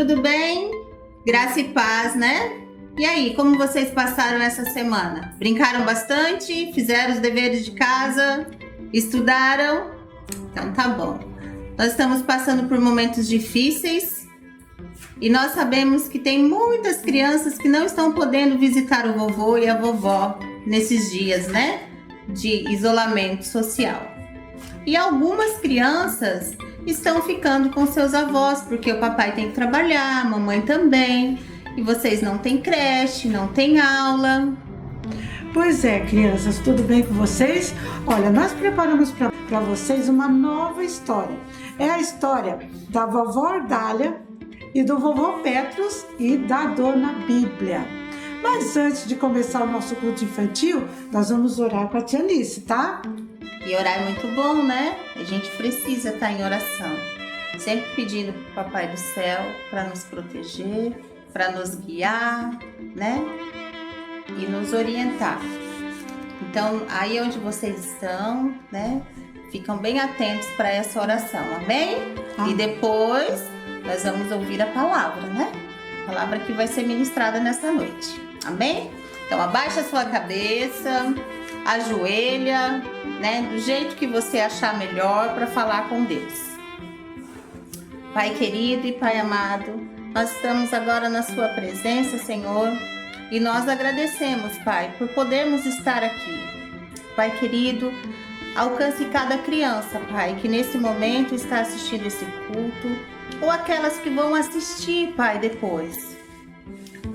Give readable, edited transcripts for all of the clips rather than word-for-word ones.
tudo bem? Graça e paz, né? E aí, como vocês passaram essa semana? Brincaram bastante? Fizeram os deveres de casa? Estudaram? Então tá bom. Nós estamos passando por momentos difíceis e nós sabemos que tem muitas crianças que não estão podendo visitar o vovô e a vovó nesses dias, né? De isolamento social. E algumas crianças estão ficando com seus avós, porque o papai tem que trabalhar, a mamãe também, e vocês não têm creche, não têm aula. Pois é, crianças, tudo bem com vocês? Olha, nós preparamos para vocês uma nova história. É a história da vovó Ordália e do vovô Petrus e da dona Bíblia. Mas antes de começar o nosso culto infantil, nós vamos orar com a tia Alice, tá? E orar é muito bom, né? A gente precisa estar em oração. Sempre pedindo para o Papai do Céu para nos proteger, para nos guiar, né? E nos orientar. Então, aí onde vocês estão, né? Ficam bem atentos para essa oração, amém? E depois nós vamos ouvir a palavra, né? A palavra que vai ser ministrada nesta noite, amém? Então, abaixa a sua cabeça, ajoelha, né? Do jeito que você achar melhor para falar com Deus. Pai querido e Pai amado, nós estamos agora na sua presença, Senhor, e nós agradecemos, Pai, por podermos estar aqui. Pai querido, alcance cada criança, Pai, que nesse momento está assistindo esse culto, ou aquelas que vão assistir, Pai, depois.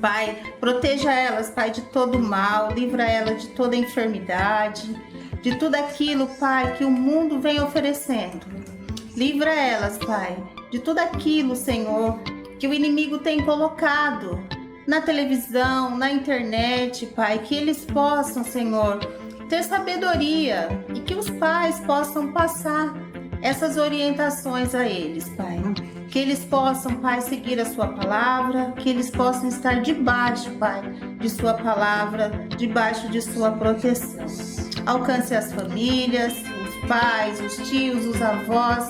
Pai, proteja elas, Pai, de todo mal, livra elas de toda enfermidade, de tudo aquilo, Pai, que o mundo vem oferecendo. Livra elas, Pai, de tudo aquilo, Senhor, que o inimigo tem colocado na televisão, na internet, Pai, que eles possam, Senhor, ter sabedoria e que os pais possam passar essas orientações a eles, Pai. Que eles possam, Pai, seguir a sua palavra, que eles possam estar debaixo, Pai, de sua palavra, debaixo de sua proteção. Alcance as famílias, os pais, os tios, os avós,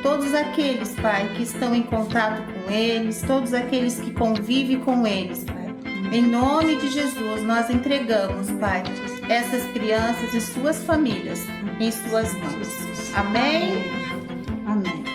todos aqueles, Pai, que estão em contato com eles, todos aqueles que convivem com eles, Pai. Em nome de Jesus, nós entregamos, Pai, essas crianças e suas famílias em suas mãos. Amém? Amém.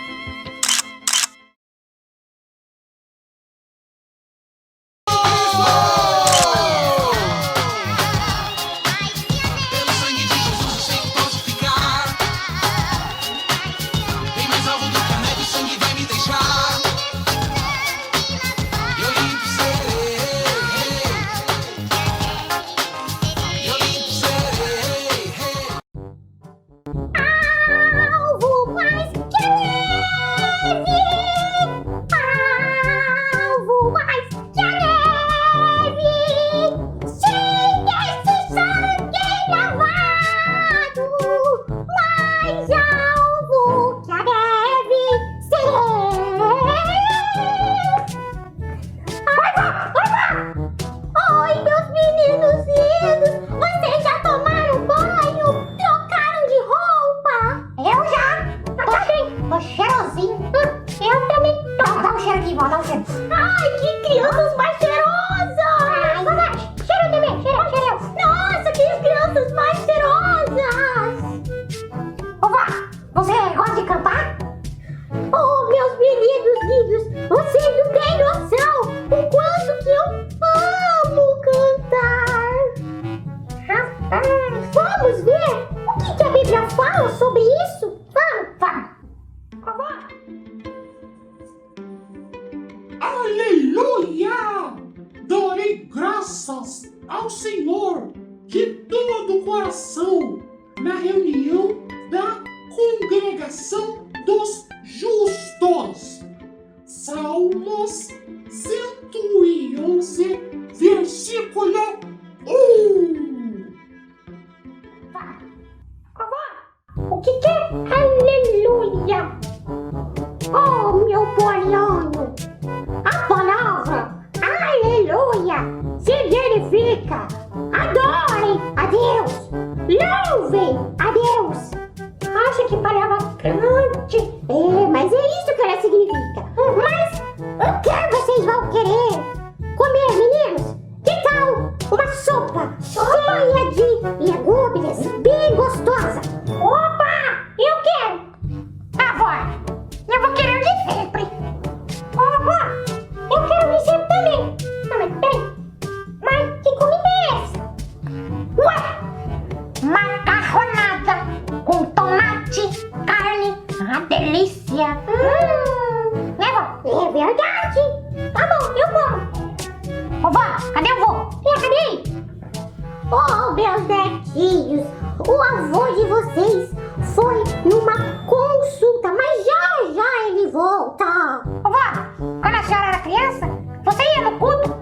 Vamos ver o que a Bíblia fala sobre isso? Vamos. Aleluia! Darei graças ao Senhor de todo o coração na reunião da congregação dos justos. Salmos 111, versículo 1. O que é aleluia? Oh, meu boiano! A palavra aleluia significa adorem a Deus, louvem a Deus. Acha que palavra grande? Mas é isso que ela significa. Mas o que você o avô de vocês foi numa consulta, mas já ele volta. Vovó, quando a senhora era criança, você ia no culto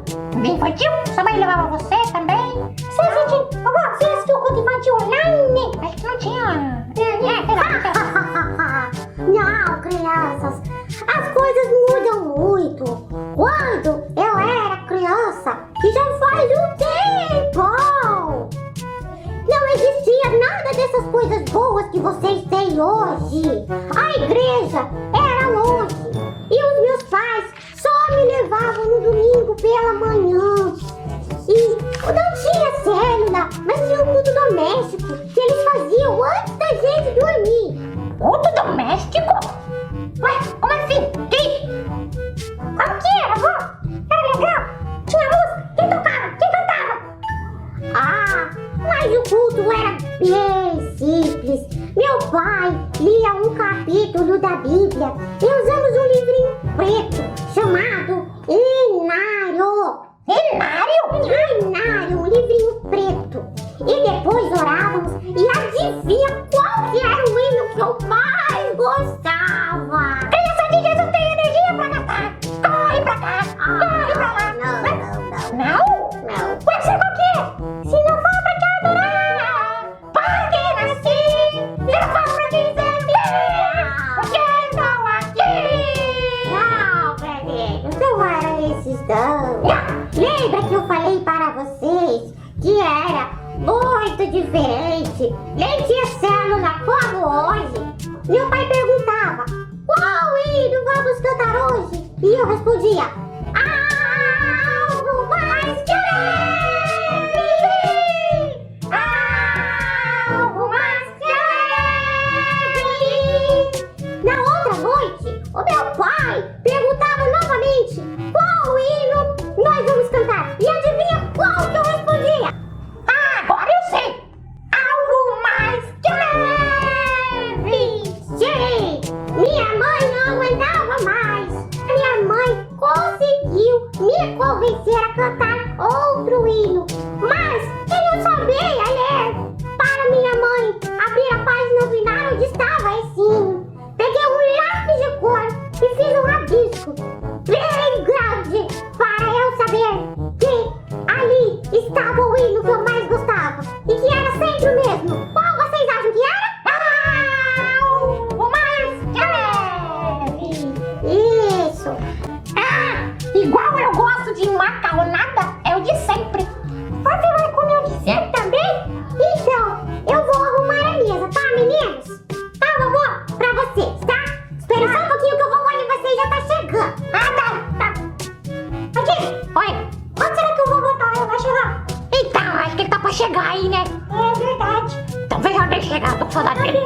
infantil? Sua mãe levava você também? Você assistiu, vovó, você assistiu o culto infantil online? Acho que não tinha. Não, crianças, as coisas mudam muito. Quando eu era criança, que já faz um tempo, não existia nada dessas coisas boas que vocês têm hoje. A igreja era longe e os meus pais só me levavam no domingo pela manhã. E não tinha célula, mas tinha um culto doméstico que eles faziam antes da gente dormir. Culto doméstico? Ué, como assim? Que? Como que era, vó? Era legal? Tinha música? Quem tocava? Quem cantava? Ah, mas o culto era bem simples. Meu pai lia um capítulo da Bíblia e usamos um livrinho preto chamado Inário. Inário, um livrinho preto. E depois orávamos e adivinha qual que era o hino que eu mais gostava? Criança de Jesus tem energia pra gastar. Corre pra cá, corre pra lá. Não? Ué, você qual que é? Se não for pra te adorar, Porque nasci, se não for pra te servir, porque estou aqui. não, Fredinho, não eram esses não. Lembra que eu falei para vocês que era muito diferente? Nem tinha célula como hoje. Meu pai perguntava, qual hino vamos cantar hoje? E eu respondia, algo mais que leve, algo mais que leve. Na outra noite, o meu pai perguntava novamente qual hino nós vamos cantar. E adivinha qual que eu respondia? Agora eu sei. Algo mais que leve. Sim, minha mãe não aguentava mais. Minha mãe conseguiu me convencer a cantar outro hino. Mas eu não sabia ler. Para minha mãe abrir a página final onde estava esse hino. Peguei um lápis de cor e fiz um rabisco bem grande para eu saber que ali estava o hino que eu mais gostava e que era sempre o mesmo. Qual vocês acham que era? Algo mais que leve. Isso. Igual eu gosto de macarronada, é o de sempre. Você vai comer o de sempre também? Então, eu vou arrumar a mesa, tá, meninos? Tá, vovó? Pra vocês, tá? Espera só um pouquinho que o vovô de vocês já tá chegando. Tá. Aqui, Oi. onde será que o vovô tá? Ele vai chegar? Então, acho que ele tá pra chegar aí, né? É verdade. Então veja onde ele chegar, tô com saudade dele.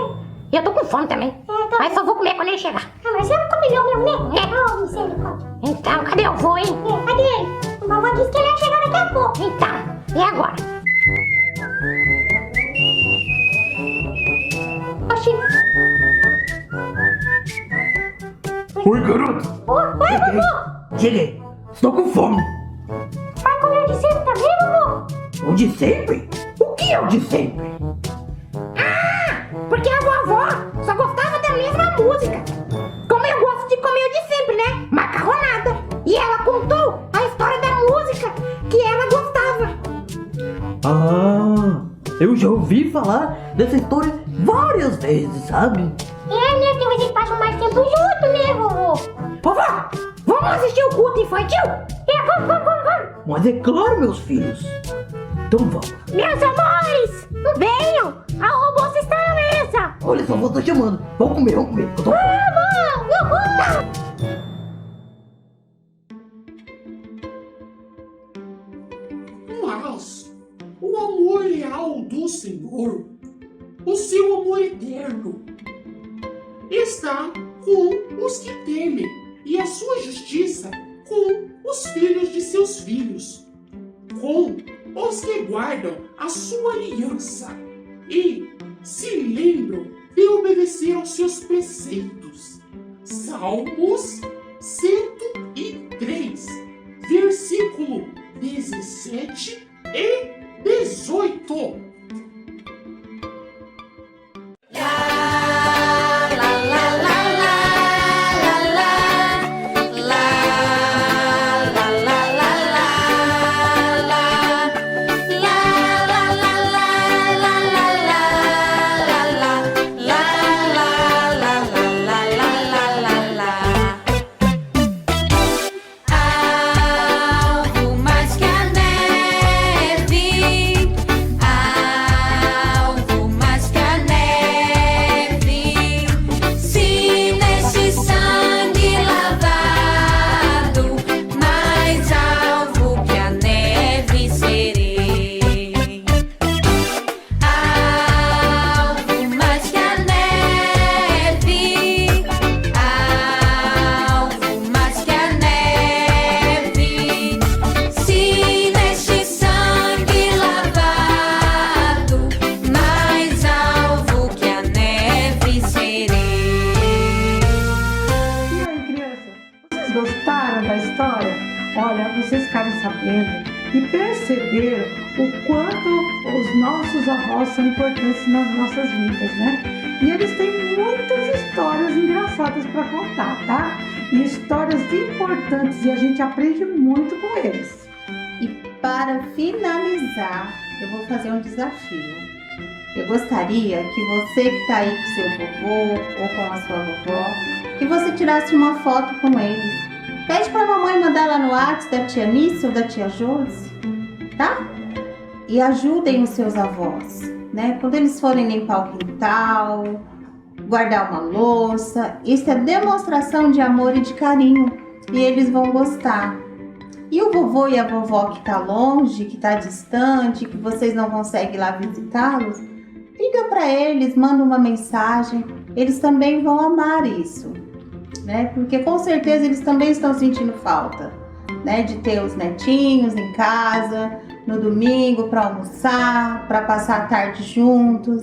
E eu tô com fome também. tá. Mas só vou comer quando ele chegar. Ah, mas você não comeu meu, né? É. Oh, misericórdia. Então, cadê o vô, hein? Cadê ele? O vovô disse que ele ia chegar daqui a pouco. Então, e agora? Oxi. Oi, garoto. Oi, vovô. Cheguei. Estou com fome. Vai comer o de sempre também, vovô? O de sempre? O que é o de sempre? Porque a vovó só gostava da mesma música. Como eu gosto de comer o de sempre, né? Macarronada. E ela contou a história da música que ela gostava. Ah, eu já ouvi falar dessa história várias vezes, sabe? É, né? Que vocês passam mais tempo junto, né, vovô? Vovó, vamos assistir o culto infantil? Vamos. Mas é claro, meus filhos. Então vamos. Meus amores, venham. A almoço está na mesa. Olha só, vou estar chamando. Vamos comer. Eu tô com fome. Vamos. Mas o amor leal do Senhor, o seu amor eterno, está com os que temem, e a sua justiça com os filhos de seus filhos, com os que guardam a sua aliança e se lembram de obedecer aos seus preceitos. Salmos 103, versículo 17 e 18. vivendo e perceberam o quanto os nossos avós são importantes nas nossas vidas, né? E eles têm muitas histórias engraçadas para contar, tá? E histórias importantes, e a gente aprende muito com eles. E para finalizar, eu vou fazer um desafio. Eu gostaria que você que está aí com seu vovô ou com a sua vovó, que você tirasse uma foto com eles. Pede para a mamãe mandar lá no WhatsApp da tia Nice ou da tia Josi, tá? E ajudem os seus avós, né? Quando eles forem limpar o quintal, guardar uma louça, isso é demonstração de amor e de carinho, e eles vão gostar. E o vovô e a vovó que está longe, que está distante, que vocês não conseguem ir lá visitá-los, liga para eles, manda uma mensagem, eles também vão amar isso, né? Porque com certeza eles também estão sentindo falta, né? De ter os netinhos em casa, no domingo para almoçar, para passar a tarde juntos.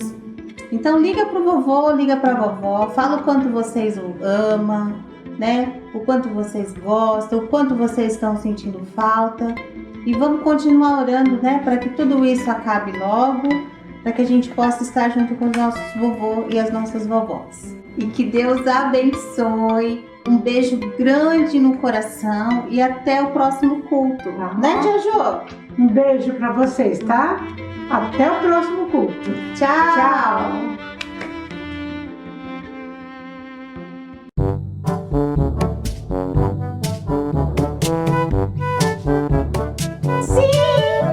Então liga pro vovô, liga pra vovó, fala o quanto vocês o amam, né? O quanto vocês gostam, o quanto vocês estão sentindo falta. E vamos continuar orando, né? Para que tudo isso acabe logo, para que a gente possa estar junto com os nossos vovô e as nossas vovós. E que Deus abençoe. Um beijo grande no coração e até o próximo culto. Né, tia Jo? Um beijo para vocês, tá? Até o próximo culto. Tchau! Tchau! Sim,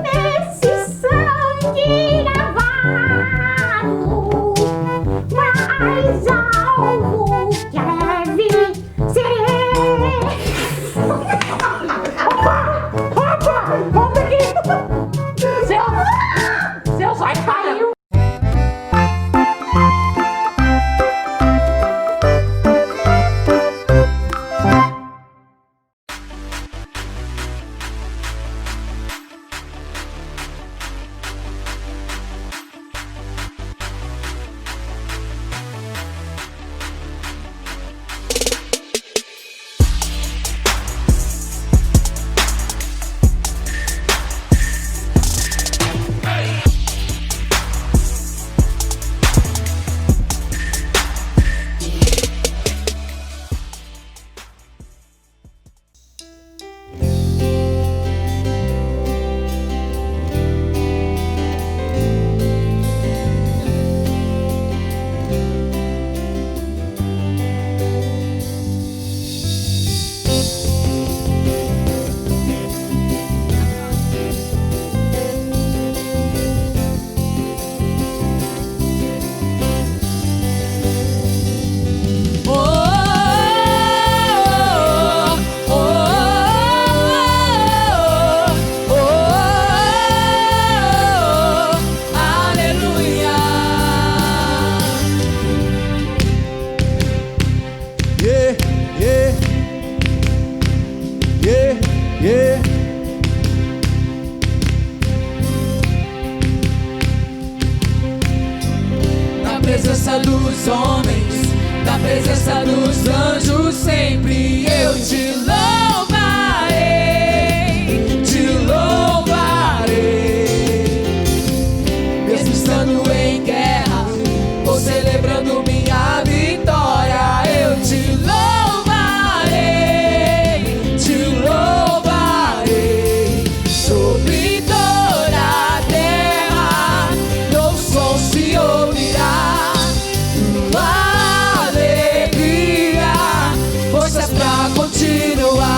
nesse sangue lavado, mais algo que leve serei. Opa! Volta aqui! Seu zóio caiu! Na presença dos homens, na presença dos anjos, sempre eu te louvarei, te louvarei. Mesmo estando em guerra, ou celebrando minha vitória, eu te louvarei, te louvarei. Sobre toda a terra, teu som se ouvirá. Uma alegria, forças pra continuar.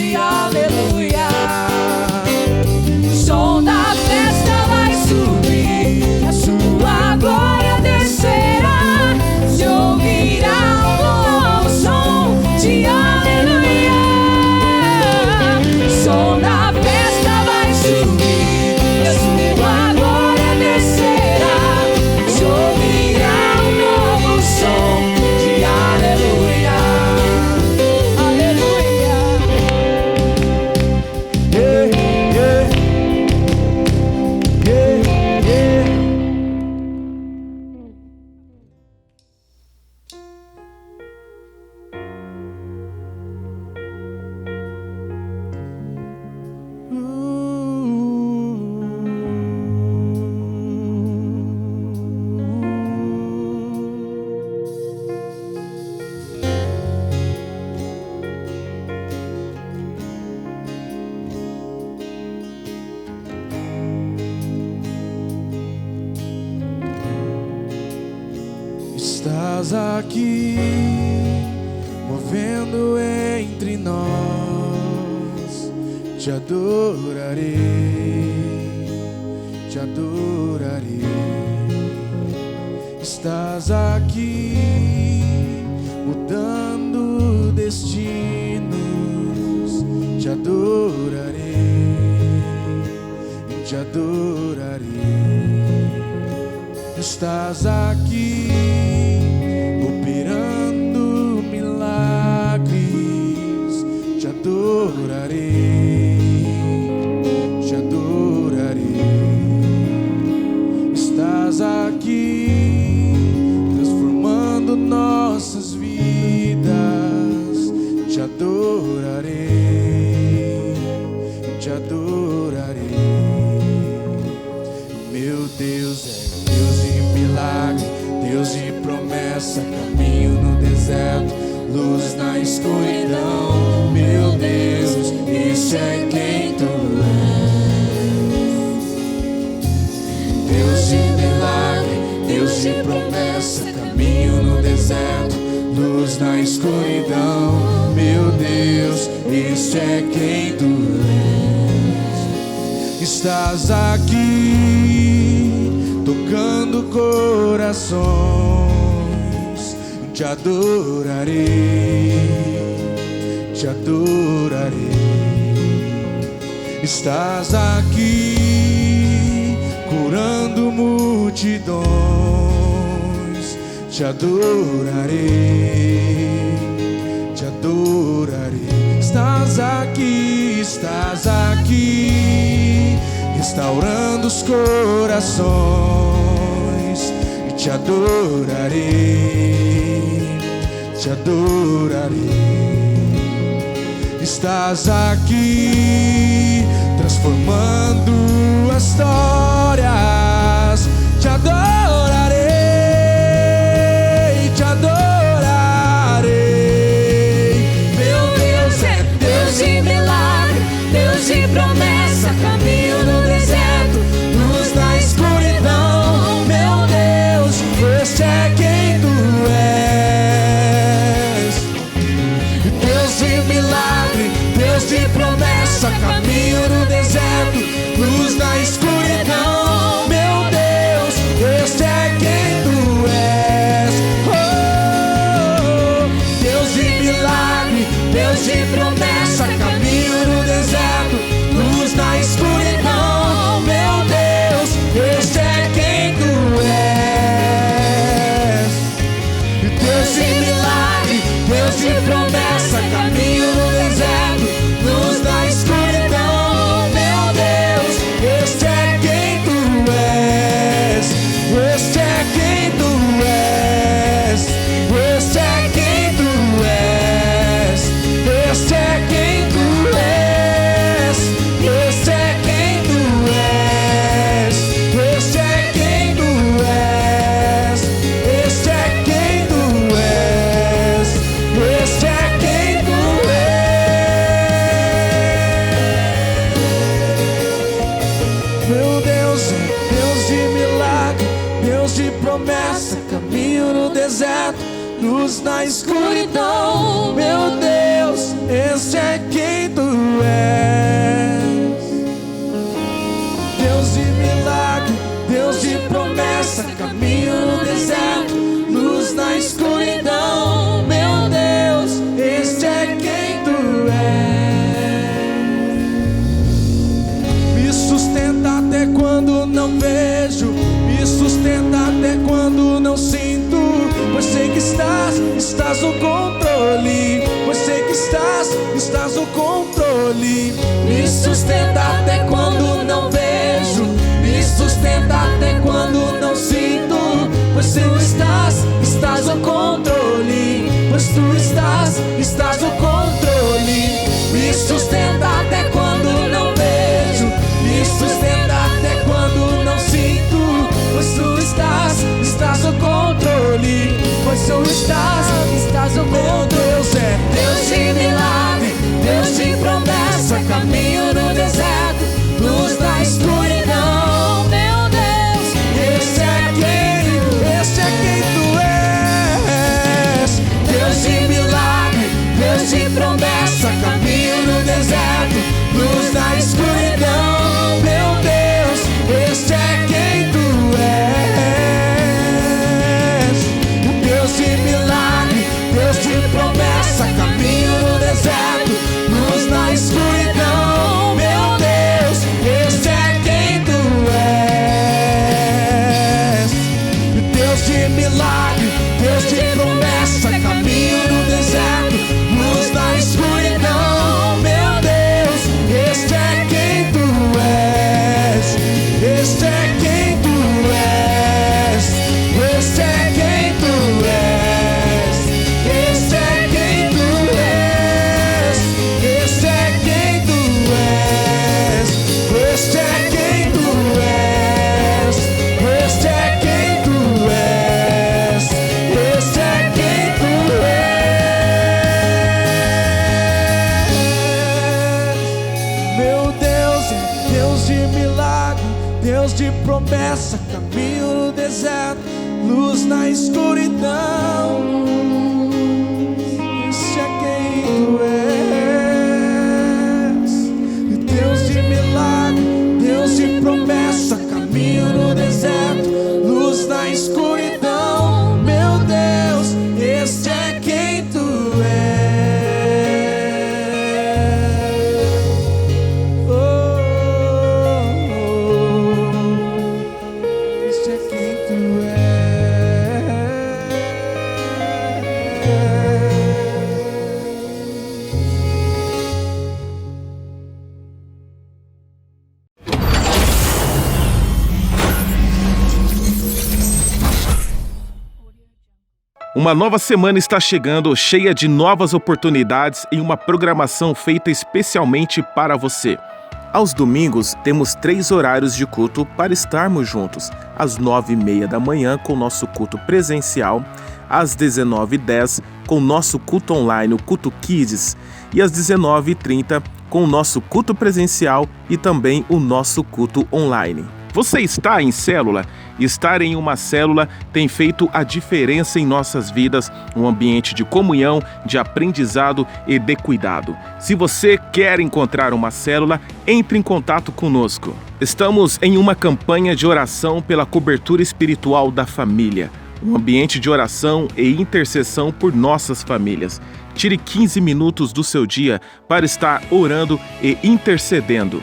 de aleluia. O som da festa vai subir, a sua glória descerá, se ouvirá um novo som de aleluia. O som da festa vai subir, a sua glória descerá, se ouvirá um novo som de aleluia. Aleluia. Yeah, yeah. Yeah, yeah. Estás aqui, movendo entre nós, te adorarei, te adorarei. Estás aqui, mudando destinos, te adorarei, te adorarei. Estás aqui, operando milagres, te adorarei, te adorarei. Estás aqui, transformando nossas vidas, te adorarei, te adorarei. Meu Deus é Deus de milagre, Deus de promessa, caminho no deserto, luz na escuridão. Meu Deus, isso é quem tu és. Deus de milagre, Deus de promessa, caminho no deserto, luz na escuridão. Meu Deus, isso é quem tu és. Estás aqui, tocando corações, te adorarei, te adorarei. Estás aqui, curando multidões, te adorarei, te adorarei. Estás aqui, restaurando os corações, e te adorarei, te adorarei. Estás aqui, transformando as histórias, te adorarei, te adorarei. Meu Deus é Deus de milagre, Deus de promessa, caminho no deserto, luz na escuridão. Meu Deus, Este é quem tu és. Deus de milagre, Deus de promessa, caminho no deserto, luz na escuridão. Meu Deus, este é quem tu és. Oh, Deus de milagre, Deus de promessa, caminho no deserto, luz na escuridão. Meu Deus, este é quem tu és. Deus de milagre, Deus de promessa, caminho no deserto, luz na escuridão. Meu Deus, Este é quem tu és. Este é quem tu és. Este é quem tu és. Este é quem tu és. Este é quem tu és. Este é quem tu és. Este é quem tu és. Este é quem tu és. Meu Deus é Deus de milagre, Deus de promessa, caminho no deserto, luz na escuridão. Meu Deus, este é quem tu não vejo, me sustenta até quando não sinto, pois sei que estás no controle, pois sei que estás no controle. Me sustenta até quando não vejo, me sustenta até quando não sinto, pois tu estás no controle, pois tu estás no controle. Me sustenta até quando não vejo, me sustenta até quando não sinto, pois tu estás no controle, pois tu estás no controle. Meu Deus é Deus de milagre, Deus de promessa, caminho no deserto, luz da escuridão. Meu Deus, esse é quem tu és. Deus de milagre, Deus de promessa, caminho no deserto, luz da escuridão. Meu Deus, esse é quem tu és. Deus de milagre, Deus de promessa, caminho no deserto, luz na escuridão. Meu Deus, esse é quem tu és. Deus de milagre, Deus de promessa, caminho no deserto, luz na escuridão. Meu Deus, esse é quem tu és. Esse é quem tu és. Esse é quem tu és. Esse é quem tu és. Esse é quem tu és. Esse é quem tu és. Esse é quem tu és. Esse é quem tu és. Meu Deus é Deus de milagre, Deus de promessa, caminho no deserto, luz na escuridão. Esse é quem tu és. Deus de milagre, Deus de promessa, caminho no deserto, luz na escuridão. Meu Deus, esse é quem tu és. Esse é quem tu és. Uma nova semana está chegando, cheia de novas oportunidades e uma programação feita especialmente para você. Aos domingos, temos 3 horários de culto para estarmos juntos. Às 9h30 da manhã, com o nosso culto presencial. Às 19h10, com o nosso culto online, o Culto Kids. E às 19h30, com o nosso culto presencial e também o nosso culto online. Você está em célula? Estar em uma célula tem feito a diferença em nossas vidas, um ambiente de comunhão, de aprendizado e de cuidado. Se você quer encontrar uma célula, entre em contato conosco. Estamos em uma campanha de oração pela cobertura espiritual da família, um ambiente de oração e intercessão por nossas famílias. Tire 15 minutos do seu dia para estar orando e intercedendo.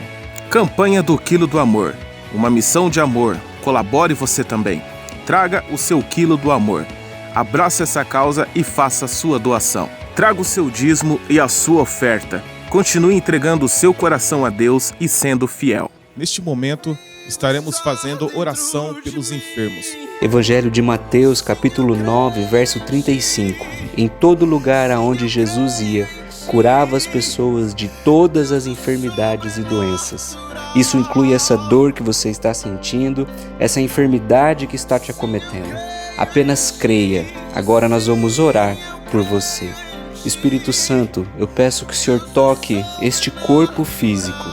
Campanha do Quilo do Amor. Uma missão de amor. Colabore você também. Traga o seu quilo do amor. Abrace essa causa e faça a sua doação. Traga o seu dízimo e a sua oferta. Continue entregando o seu coração a Deus e sendo fiel. Neste momento, estaremos fazendo oração pelos enfermos. Evangelho de Mateus, capítulo 9, verso 35. Em todo lugar aonde Jesus ia, curava as pessoas de todas as enfermidades e doenças. Isso inclui essa dor que você está sentindo, essa enfermidade que está te acometendo. Apenas creia. Agora nós vamos orar por você. Espírito Santo, eu peço que o Senhor toque este corpo físico.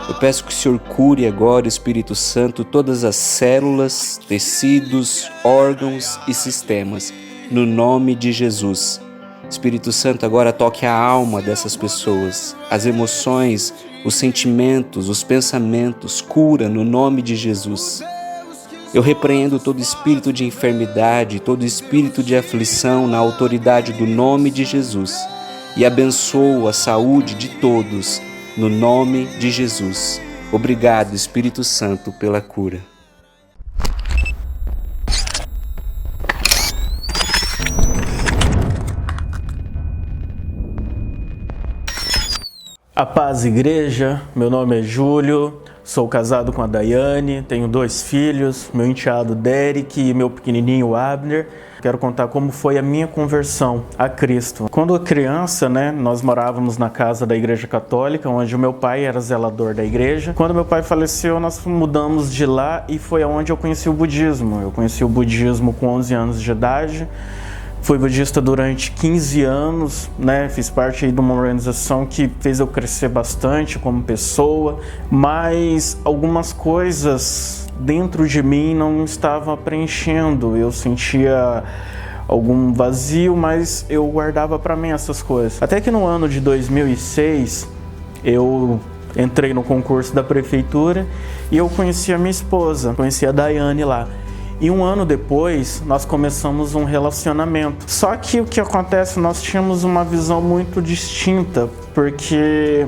Eu peço que o Senhor cure agora, Espírito Santo, todas as células, tecidos, órgãos e sistemas, no nome de Jesus. Espírito Santo, agora toque a alma dessas pessoas, as emoções, os sentimentos, os pensamentos, cura no nome de Jesus. Eu repreendo todo espírito de enfermidade, todo espírito de aflição na autoridade do nome de Jesus e abençoo a saúde de todos no nome de Jesus. Obrigado, Espírito Santo, pela cura. A paz, igreja, meu nome é Júlio, sou casado com a Daiane, tenho 2 filhos, meu enteado Derek e meu pequenininho Abner. Quero contar como foi a minha conversão a Cristo. Quando criança, nós morávamos na casa da Igreja Católica, onde o meu pai era zelador da igreja. Quando meu pai faleceu, nós mudamos de lá e foi onde eu conheci o budismo. Eu conheci o budismo com 11 anos de idade. Fui budista durante 15 anos, fiz parte aí de uma organização que fez eu crescer bastante como pessoa, mas algumas coisas dentro de mim não estavam preenchendo. Eu sentia algum vazio, mas eu guardava para mim essas coisas. Até que no ano de 2006, eu entrei no concurso da prefeitura e eu conheci a minha esposa, conheci a Daiane lá. E um ano depois, nós começamos um relacionamento. Só que o que acontece, nós tínhamos uma visão muito distinta, porque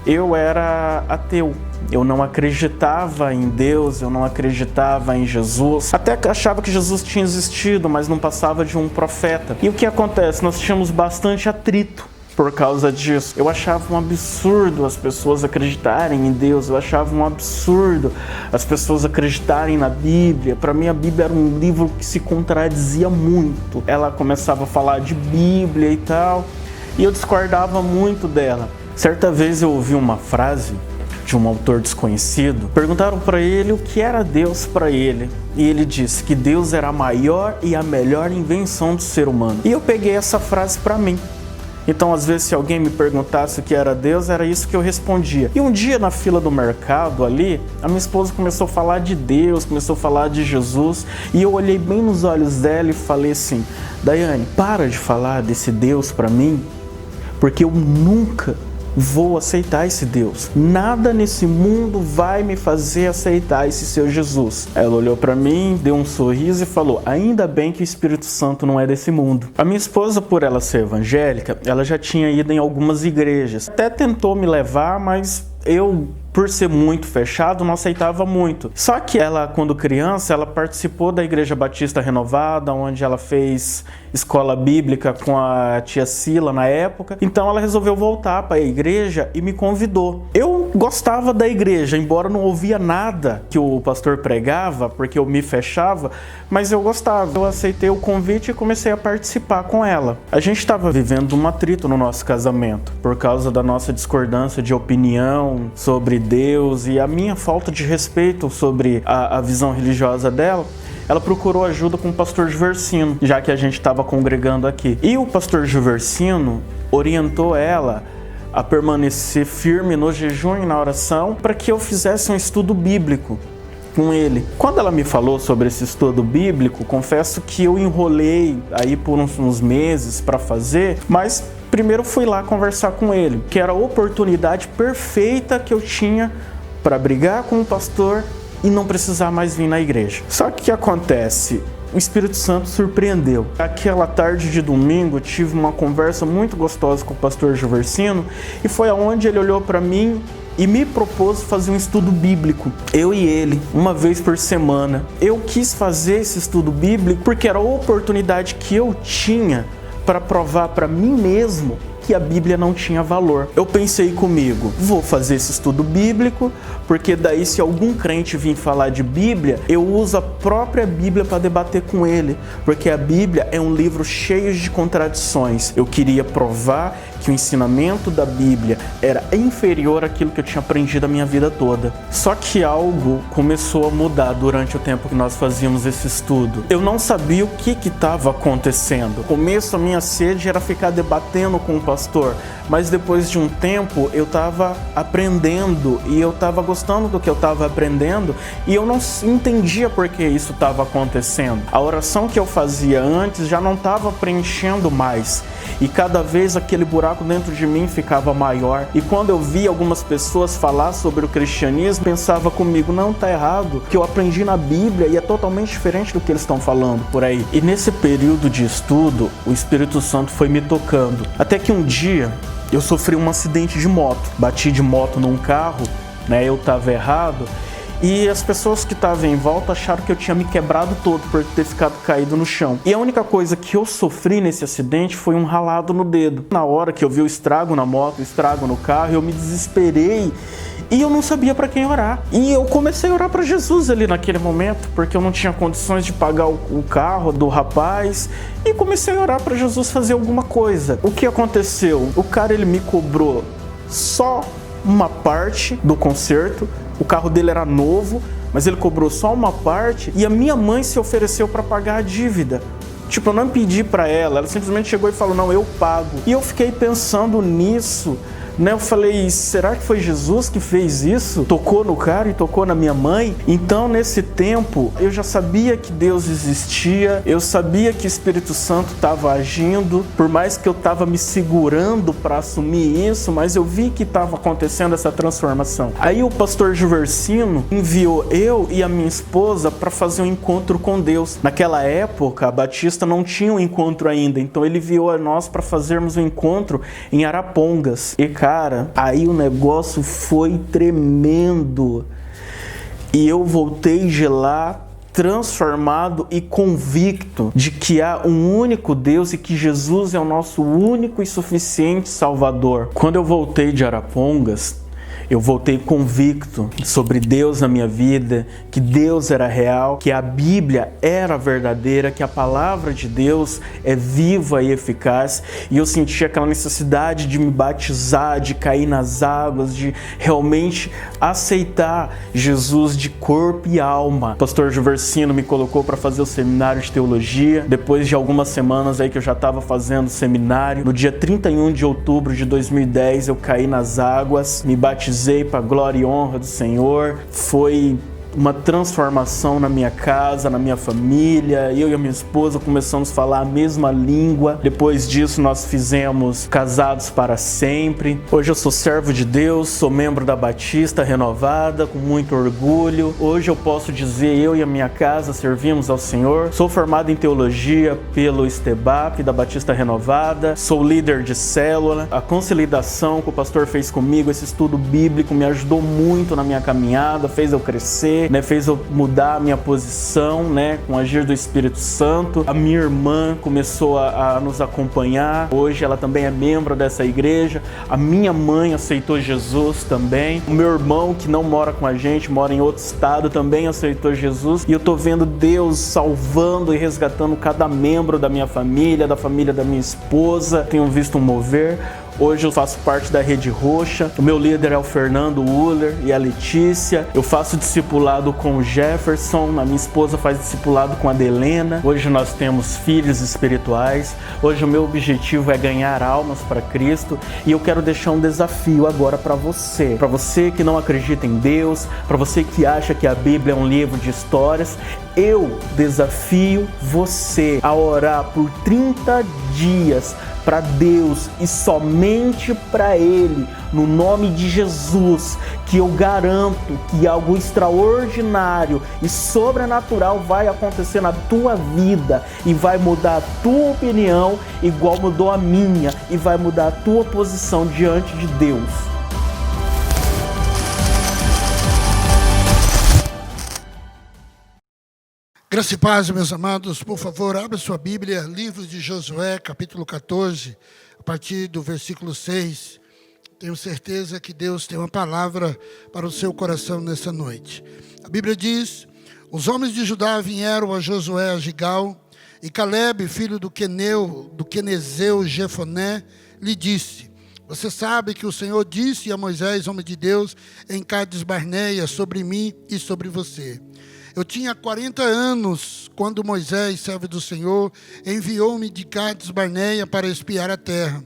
eu era ateu. Eu não acreditava em Deus, eu não acreditava em Jesus. Até achava que Jesus tinha existido, mas não passava de um profeta. E o que acontece? Nós tínhamos bastante atrito por causa disso. Eu achava um absurdo as pessoas acreditarem em Deus, eu achava um absurdo as pessoas acreditarem na Bíblia. Para mim a Bíblia era um livro que se contradizia muito. Ela começava a falar de Bíblia e tal, e eu discordava muito dela. Certa vez eu ouvi uma frase de um autor desconhecido. Perguntaram para ele o que era Deus para ele, e ele disse que Deus era a maior e a melhor invenção do ser humano. E eu peguei essa frase para mim. Então, às vezes, se alguém me perguntasse o que era Deus, era isso que eu respondia. E um dia, na fila do mercado ali, a minha esposa começou a falar de Deus, começou a falar de Jesus, e eu olhei bem nos olhos dela e falei assim: Daiane, para de falar desse Deus para mim, porque eu nunca vou aceitar esse Deus. Nada nesse mundo vai me fazer aceitar esse seu Jesus. Ela olhou para mim, deu um sorriso e falou: ainda bem que o Espírito Santo não é desse mundo. A minha esposa, por ela ser evangélica, ela já tinha ido em algumas igrejas. Até tentou me levar, mas eu, por ser muito fechado, não aceitava muito. Só que ela, quando criança, ela participou da Igreja Batista Renovada, onde ela fez escola bíblica com a tia Sila na época. Então ela resolveu voltar para a igreja e me convidou. Eu gostava da igreja, embora não ouvia nada que o pastor pregava, porque eu me fechava, mas eu gostava. Eu aceitei o convite e comecei a participar com ela. A gente estava vivendo um atrito no nosso casamento, por causa da nossa discordância de opinião sobre Deus e a minha falta de respeito sobre a visão religiosa dela. Ela procurou ajuda com o pastor Juversino, já que a gente estava congregando aqui. E o pastor Juversino orientou ela a permanecer firme no jejum e na oração para que eu fizesse um estudo bíblico com ele. Quando ela me falou sobre esse estudo bíblico, confesso que eu enrolei aí por uns meses para fazer, mas primeiro fui lá conversar com ele, que era a oportunidade perfeita que eu tinha para brigar com o pastor e não precisar mais vir na igreja. Só que o que acontece? O Espírito Santo surpreendeu. Aquela tarde de domingo, tive uma conversa muito gostosa com o pastor Juversino, e foi aonde ele olhou para mim e me propôs fazer um estudo bíblico. Eu e ele, uma vez por semana. Eu quis fazer esse estudo bíblico porque era a oportunidade que eu tinha para provar para mim mesmo que a Bíblia não tinha valor. Eu pensei comigo, vou fazer esse estudo bíblico, porque daí se algum crente vir falar de Bíblia, eu uso a própria Bíblia para debater com ele, porque a Bíblia é um livro cheio de contradições. Eu queria provar que o ensinamento da Bíblia era inferior àquilo que eu tinha aprendido a minha vida toda. Só que algo começou a mudar durante o tempo que nós fazíamos esse estudo. Eu não sabia o que estava acontecendo. No começo, a minha sede era ficar debatendo com o pastor, mas depois de um tempo eu estava aprendendo e eu estava gostando do que eu estava aprendendo e eu não entendia por que isso estava acontecendo. A oração que eu fazia antes já não estava preenchendo mais e cada vez aquele buraco dentro de mim ficava maior. E quando eu via algumas pessoas falar sobre o cristianismo, pensava comigo, não, tá errado, que eu aprendi na Bíblia e é totalmente diferente do que eles estão falando por aí. E nesse período de estudo, o Espírito Santo foi me tocando. Até que um dia eu sofri um acidente de moto, bati de moto num carro, eu estava errado, e as pessoas que estavam em volta acharam que eu tinha me quebrado todo por ter ficado caído no chão. E a única coisa que eu sofri nesse acidente foi um ralado no dedo. Na hora que eu vi o estrago na moto, o estrago no carro, eu me desesperei e eu não sabia para quem orar. E eu comecei a orar para Jesus ali naquele momento, porque eu não tinha condições de pagar o carro do rapaz, e comecei a orar para Jesus fazer alguma coisa. O que aconteceu? O cara, ele me cobrou só uma parte do conserto. O carro dele era novo, mas ele cobrou só uma parte, e a minha mãe se ofereceu para pagar a dívida. Tipo, eu não pedi para ela simplesmente chegou e falou, não, eu pago. E eu fiquei pensando nisso, né? Eu falei, será que foi Jesus que fez isso? Tocou no cara e tocou na minha mãe? Então, nesse tempo, eu já sabia que Deus existia, eu sabia que o Espírito Santo estava agindo, por mais que eu estava me segurando para assumir isso, mas eu vi que estava acontecendo essa transformação. Aí o pastor Juversino enviou eu e a minha esposa para fazer um encontro com Deus. Naquela época, a Batista não tinha um encontro ainda, então ele enviou a nós para fazermos um encontro em Arapongas. E cara, aí o negócio foi tremendo. E eu voltei de lá transformado e convicto de que há um único Deus e que Jesus é o nosso único e suficiente Salvador. Quando eu voltei de Arapongas, eu voltei convicto sobre Deus na minha vida, que Deus era real, que a Bíblia era verdadeira, que a palavra de Deus é viva e eficaz. E eu senti aquela necessidade de me batizar, de cair nas águas, de realmente aceitar Jesus de corpo e alma. O pastor Juversino me colocou para fazer o seminário de teologia. Depois de algumas semanas aí que eu já estava fazendo o seminário, no dia 31 de outubro de 2010, eu caí nas águas, me batizei para a glória e honra do Senhor. Foi uma transformação na minha casa, na minha família. Eu e a minha esposa começamos a falar a mesma língua. Depois disso, nós fizemos Casados para Sempre. Hoje eu sou servo de Deus, sou membro da Batista Renovada, com muito orgulho. Hoje eu posso dizer, eu e a minha casa servimos ao Senhor. Sou formado em teologia pelo Estebap, da Batista Renovada. Sou líder de célula. A consolidação que o pastor fez comigo, esse estudo bíblico, me ajudou muito na minha caminhada, fez eu crescer, fez eu mudar a minha posição, com o agir do Espírito Santo. A minha irmã começou a nos acompanhar. Hoje ela também é membro dessa igreja. A minha mãe aceitou Jesus também. O meu irmão, que não mora com a gente, mora em outro estado, também aceitou Jesus. E eu tô vendo Deus salvando e resgatando cada membro da minha família, da família da minha esposa. Tenho visto um mover. Hoje eu faço parte da Rede Roxa. O meu líder é o Fernando Uller e a Letícia. Eu faço discipulado com o Jefferson. A minha esposa faz discipulado com a Adelena. Hoje nós temos filhos espirituais. Hoje o meu objetivo é ganhar almas para Cristo. E eu quero deixar um desafio agora para você. Para você que não acredita em Deus, para você que acha que a Bíblia é um livro de histórias, eu desafio você a orar por 30 dias para Deus e somente para Ele, no nome de Jesus, que eu garanto que algo extraordinário e sobrenatural vai acontecer na tua vida e vai mudar a tua opinião igual mudou a minha e vai mudar a tua posição diante de Deus. Graça e paz, meus amados, por favor, abra sua Bíblia, livro de Josué, capítulo 14, a partir do versículo 6. Tenho certeza que Deus tem uma palavra para o seu coração nessa noite. A Bíblia diz: os homens de Judá vieram a Josué a Gigal, e Caleb, filho do Quenezeu Jefoné, lhe disse: você sabe que o Senhor disse a Moisés, homem de Deus, em Cades Barneia, sobre mim e sobre você. Eu tinha 40 anos quando Moisés, servo do Senhor, enviou-me de Cades Barneia para espiar a terra.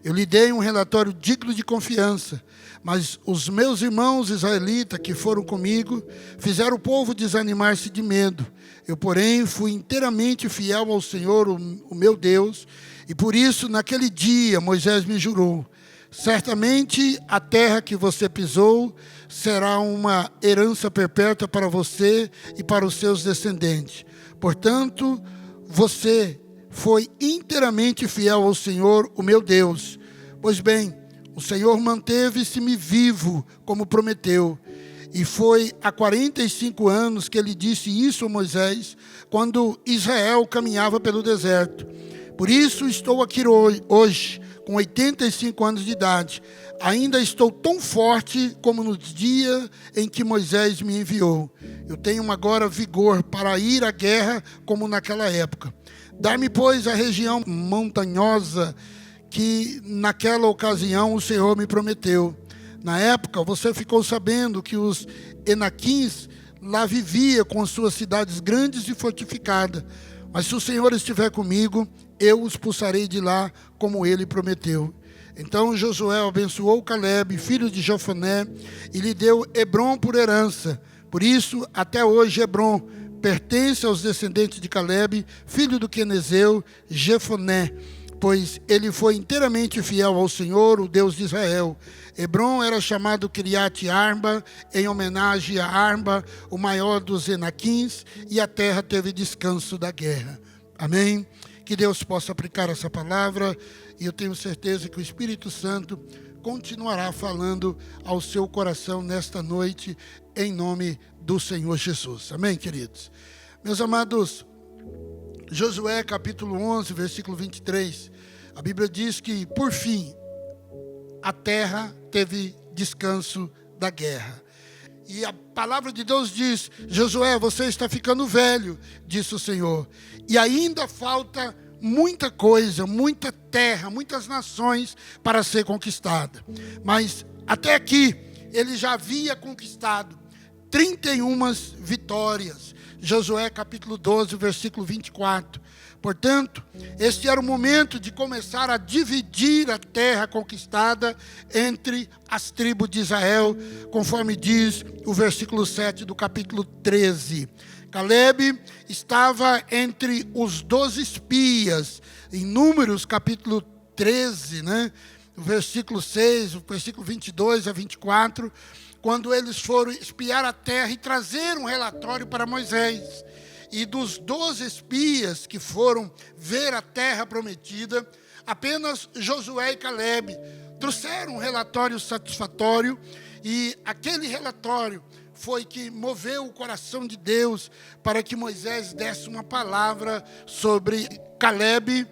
Eu lhe dei um relatório digno de confiança, mas os meus irmãos israelitas que foram comigo fizeram o povo desanimar-se de medo. Eu, porém, fui inteiramente fiel ao Senhor, o meu Deus, e por isso, naquele dia, Moisés me jurou: certamente a terra que você pisou será uma herança perpétua para você e para os seus descendentes. Portanto, você foi inteiramente fiel ao Senhor, o meu Deus. Pois bem, o Senhor manteve-se-me vivo, como prometeu, E foi há 45 anos que ele disse isso a Moisés, quando Israel caminhava pelo deserto. Por isso estou aqui hoje, com 85 anos de idade. Ainda estou tão forte como no dia em que Moisés me enviou. Eu tenho agora vigor para ir à guerra como naquela época. Dá-me, pois, a região montanhosa que naquela ocasião o Senhor me prometeu. Na época, você ficou sabendo que os Enaquins lá viviam com suas cidades grandes e fortificadas. Mas se o Senhor estiver comigo, eu os expulsarei de lá, como ele prometeu. Então Josué abençoou Calebe, filho de Jefoné, e lhe deu Hebrom por herança. Por isso, até hoje, Hebrom pertence aos descendentes de Calebe, filho do quenezeu Jefoné, pois ele foi inteiramente fiel ao Senhor, o Deus de Israel. Hebrom era chamado Kiriat Arba, em homenagem a Arba, o maior dos Enaquins, e a terra teve descanso da guerra. Amém? Que Deus possa aplicar essa palavra, e eu tenho certeza que o Espírito Santo continuará falando ao seu coração nesta noite, em nome do Senhor Jesus. Amém, queridos? Meus amados, Josué capítulo 11, versículo 23, a Bíblia diz que, por fim, a terra teve descanso da guerra. E a palavra de Deus diz: Josué, você está ficando velho, disse o Senhor, e ainda falta muita coisa, muita terra, muitas nações para ser conquistada. Mas até aqui ele já havia conquistado 31 vitórias. Josué capítulo 12, versículo 24. Portanto, este era o momento de começar a dividir a terra conquistada entre as tribos de Israel, conforme diz o versículo 7 do capítulo 13. Calebe estava entre os 12 espias, em Números capítulo 13, o versículo 6, o versículo 22 a 24, quando eles foram espiar a terra e trazer um relatório para Moisés. E dos 12 espias que foram ver a terra prometida, apenas Josué e Calebe trouxeram um relatório satisfatório, e aquele relatório foi que moveu o coração de Deus para que Moisés desse uma palavra sobre Calebe,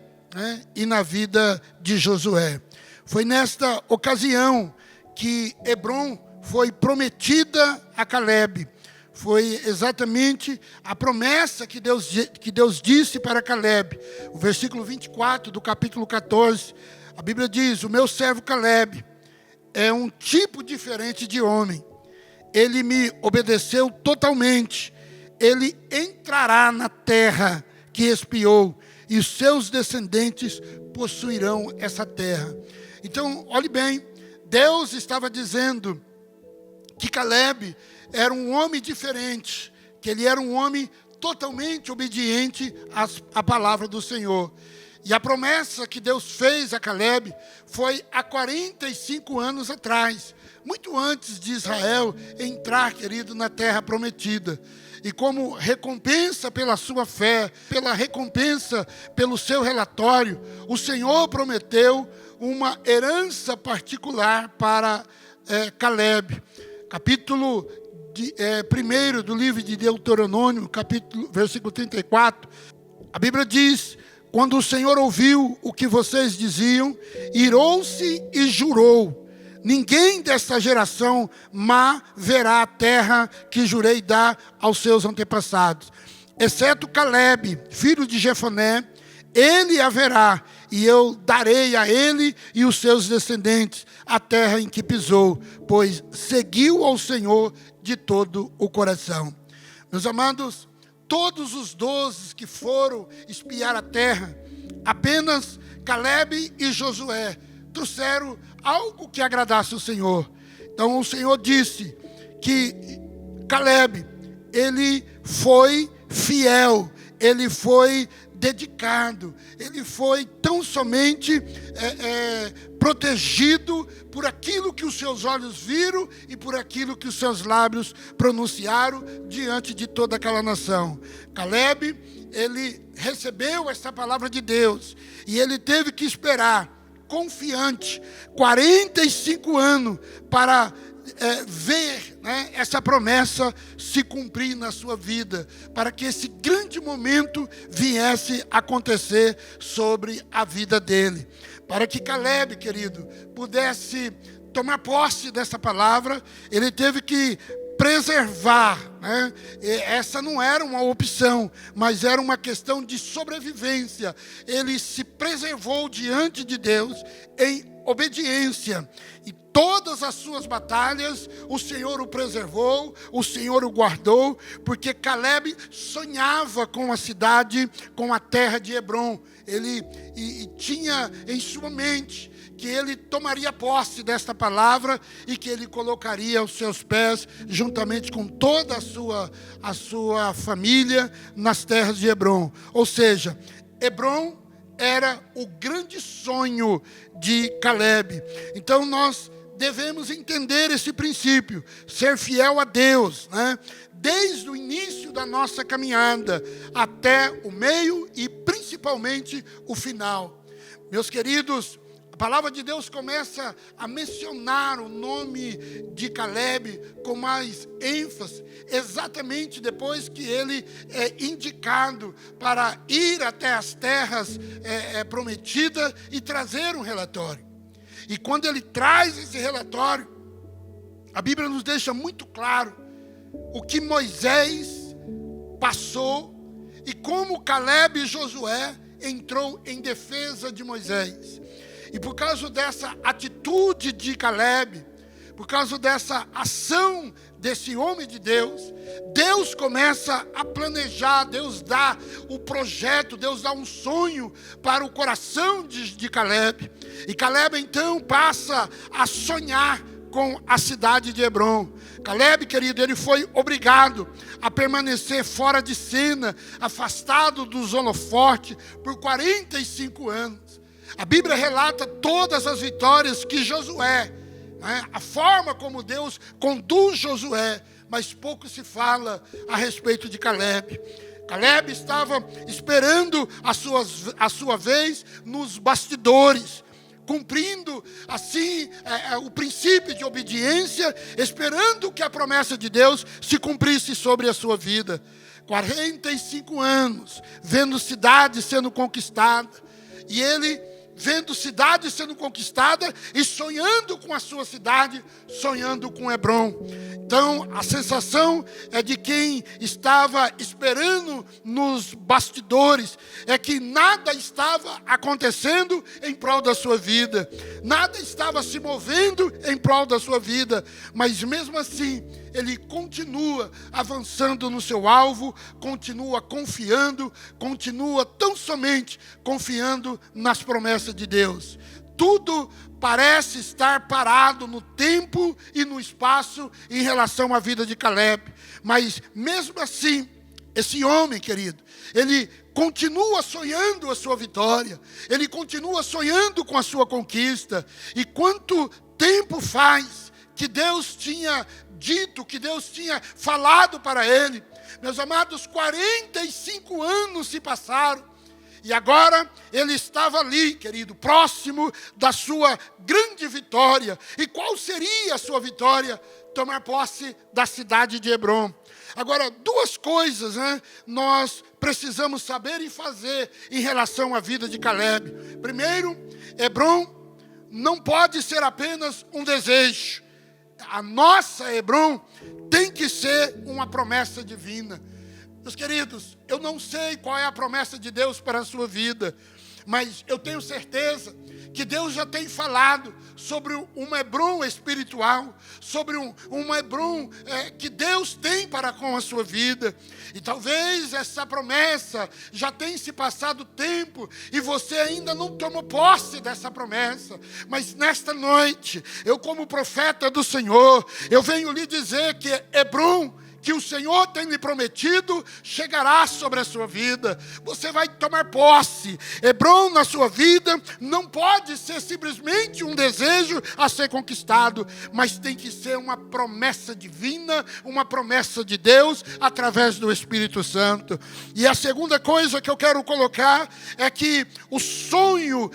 e na vida de Josué. Foi nesta ocasião que Hebrom foi prometida a Calebe. Foi exatamente a promessa que Deus disse para Calebe. O versículo 24 do capítulo 14, a Bíblia diz: o meu servo Calebe é um tipo diferente de homem. Ele me obedeceu totalmente. Ele entrará na terra que espiou, e os seus descendentes possuirão essa terra. Então, olhe bem, Deus estava dizendo que Calebe era um homem diferente, que ele era um homem totalmente obediente à palavra do Senhor. E a promessa que Deus fez a Calebe foi há 45 anos atrás, muito antes de Israel entrar, querido, na terra prometida. E como recompensa pela sua fé, pela recompensa pelo seu relatório, o Senhor prometeu uma herança particular para Calebe. Capítulo 1 do livro de Deuteronômio, versículo 34, a Bíblia diz: quando o Senhor ouviu o que vocês diziam, irou-se e jurou: ninguém desta geração má verá a terra que jurei dar aos seus antepassados, exceto Calebe, filho de Jefoné. Ele a verá, e eu darei a ele e os seus descendentes a terra em que pisou, pois seguiu ao Senhor de todo o coração. Meus amados, todos os 12 que foram espiar a terra, apenas Calebe e Josué trouxeram algo que agradasse o Senhor. Então o Senhor disse que Calebe, ele foi fiel, ele foi dedicado, ele foi tão somente protegido por aquilo que os seus olhos viram e por aquilo que os seus lábios pronunciaram diante de toda aquela nação. Calebe, ele recebeu essa palavra de Deus e ele teve que esperar, confiante, 45 anos para ver essa promessa se cumprir na sua vida, para que esse grande momento viesse a acontecer sobre a vida dele. Para que Caleb, querido, pudesse tomar posse dessa palavra, ele teve que preservar, né? Essa não era uma opção, mas era uma questão de sobrevivência. Ele se preservou diante de Deus em obediência. E todas as suas batalhas, o Senhor o preservou, o Senhor o guardou, porque Caleb sonhava com a cidade, com a terra de Hebrom. Ele tinha em sua mente que ele tomaria posse desta palavra e que ele colocaria os seus pés, juntamente com toda a sua família, nas terras de Hebrom. Ou seja, Hebrom era o grande sonho de Caleb. Então nós devemos entender esse princípio, ser fiel a Deus, né? Desde o início da nossa caminhada até o meio e principalmente o final. Meus queridos, a palavra de Deus começa a mencionar o nome de Caleb com mais ênfase, exatamente depois que ele é indicado para ir até as terras prometidas e trazer um relatório. E quando ele traz esse relatório, a Bíblia nos deixa muito claro o que Moisés passou e como Caleb e Josué entrou em defesa de Moisés. E por causa dessa atitude de Caleb, por causa dessa ação desse homem de Deus, Deus começa a planejar, Deus dá o projeto, Deus dá um sonho para o coração de Caleb. E Caleb então passa a sonhar com a cidade de Hebrom. Caleb, querido, ele foi obrigado a permanecer fora de cena, afastado dos holofotes por 45 anos. A Bíblia relata todas as vitórias que Josué, né, a forma como Deus conduz Josué, mas pouco se fala a respeito de Caleb. Caleb estava esperando a sua vez nos bastidores, cumprindo assim o princípio de obediência, esperando que a promessa de Deus se cumprisse sobre a sua vida. 45 anos, vendo cidade sendo conquistada, e ele vendo cidade sendo conquistada e sonhando com a sua cidade, sonhando com Hebrom. Então, a sensação é de quem estava esperando nos bastidores, é que nada estava acontecendo em prol da sua vida, nada estava se movendo em prol da sua vida, mas mesmo assim, ele continua avançando no seu alvo, continua confiando, continua tão somente confiando nas promessas de Deus. Tudo parece estar parado no tempo e no espaço em relação à vida de Caleb. Mas mesmo assim, esse homem, querido, ele continua sonhando a sua vitória, ele continua sonhando com a sua conquista. E quanto tempo faz que Deus tinha dito, que Deus tinha falado para ele? Meus amados, 45 anos se passaram. E agora ele estava ali, querido, próximo da sua grande vitória. E qual seria a sua vitória? Tomar posse da cidade de Hebrom. Agora, duas coisas, né, nós precisamos saber e fazer em relação à vida de Caleb. Primeiro, Hebrom não pode ser apenas um desejo. A nossa Hebrom tem que ser uma promessa divina. Meus queridos, eu não sei qual é a promessa de Deus para a sua vida, mas eu tenho certeza que Deus já tem falado sobre um Hebrom espiritual, sobre um Hebrom que Deus tem para com a sua vida. E talvez essa promessa já tenha se passado tempo e você ainda não tomou posse dessa promessa. Mas nesta noite, eu como profeta do Senhor, eu venho lhe dizer que Hebrom, que o Senhor tem lhe prometido, chegará sobre a sua vida. Você vai tomar posse. Hebrom na sua vida não pode ser simplesmente um desejo a ser conquistado, mas tem que ser uma promessa divina, uma promessa de Deus através do Espírito Santo. E a segunda coisa que eu quero colocar é que o sonho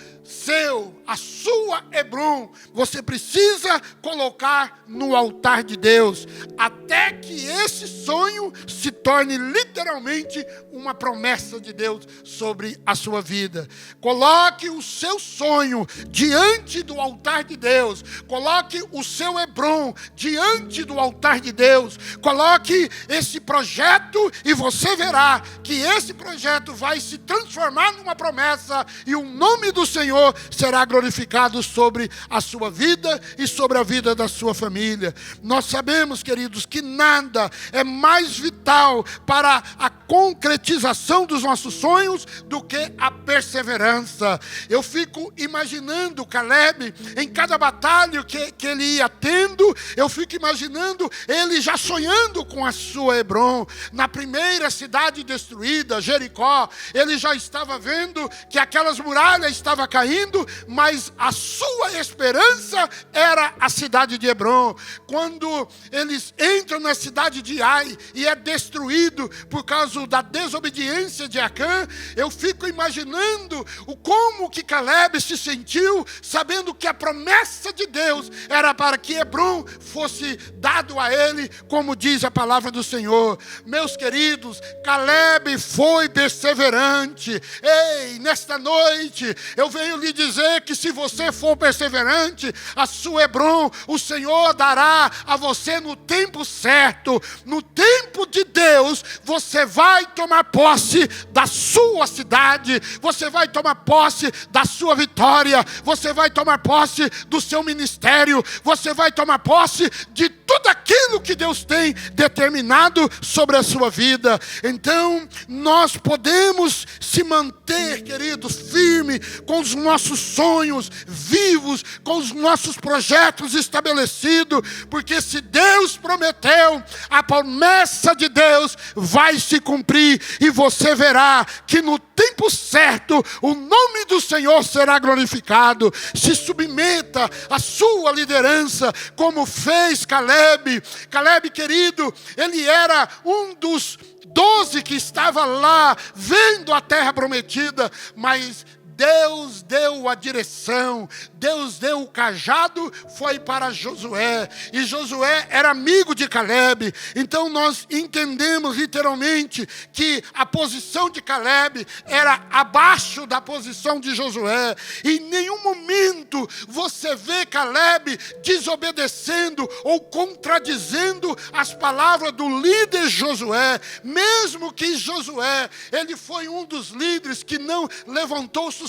a sua Hebron, você precisa colocar no altar de Deus, até que esse sonho se torne literalmente uma promessa de Deus sobre a sua vida. Coloque o seu sonho diante do altar de Deus. Coloque o seu Hebron diante do altar de Deus. Coloque esse projeto e você verá que esse projeto vai se transformar numa promessa e o nome do Senhor será glorificado sobre a sua vida e sobre a vida da sua família. Nós sabemos, queridos, que nada é mais vital para a concretização dos nossos sonhos do que a perseverança. Eu fico imaginando Caleb em cada batalha que ele ia tendo, eu fico imaginando ele já sonhando com a sua Hebron. Na primeira cidade destruída, Jericó, ele já estava vendo que aquelas muralhas estavam caindo, mas a sua esperança era a cidade de Hebron. Quando eles entram na cidade de Ai e é destruído por causa da desobediência de Acã, eu fico imaginando como que Caleb se sentiu, sabendo que a promessa de Deus era para que Hebron fosse dado a ele, como diz a palavra do Senhor. Meus queridos, Caleb foi perseverante. Ei, nesta noite, eu venho lhe dizer que se você for perseverante, a sua Hebron, o Senhor dará a você no tempo certo. No tempo de Deus, você vai tomar posse da sua cidade, você vai tomar posse da sua vitória, você vai tomar posse do seu ministério, você vai tomar posse de tudo aquilo que Deus tem determinado sobre a sua vida. Então, nós podemos se manter, queridos, firme com os nossos sonhos vivos, com os nossos projetos estabelecidos, porque se Deus prometeu, a promessa de Deus vai se cumprir, e você verá que no tempo certo o nome do Senhor será glorificado. Se submeta à sua liderança, como fez Caleb. Caleb, querido, ele era um dos 12 que estava lá vendo a terra prometida, mas Deus deu a direção, Deus deu o cajado, foi para Josué, e Josué era amigo de Caleb. Então nós entendemos literalmente que a posição de Caleb era abaixo da posição de Josué. Em nenhum momento você vê Caleb desobedecendo ou contradizendo as palavras do líder Josué, mesmo que Josué, ele foi um dos líderes que não levantou sucessor,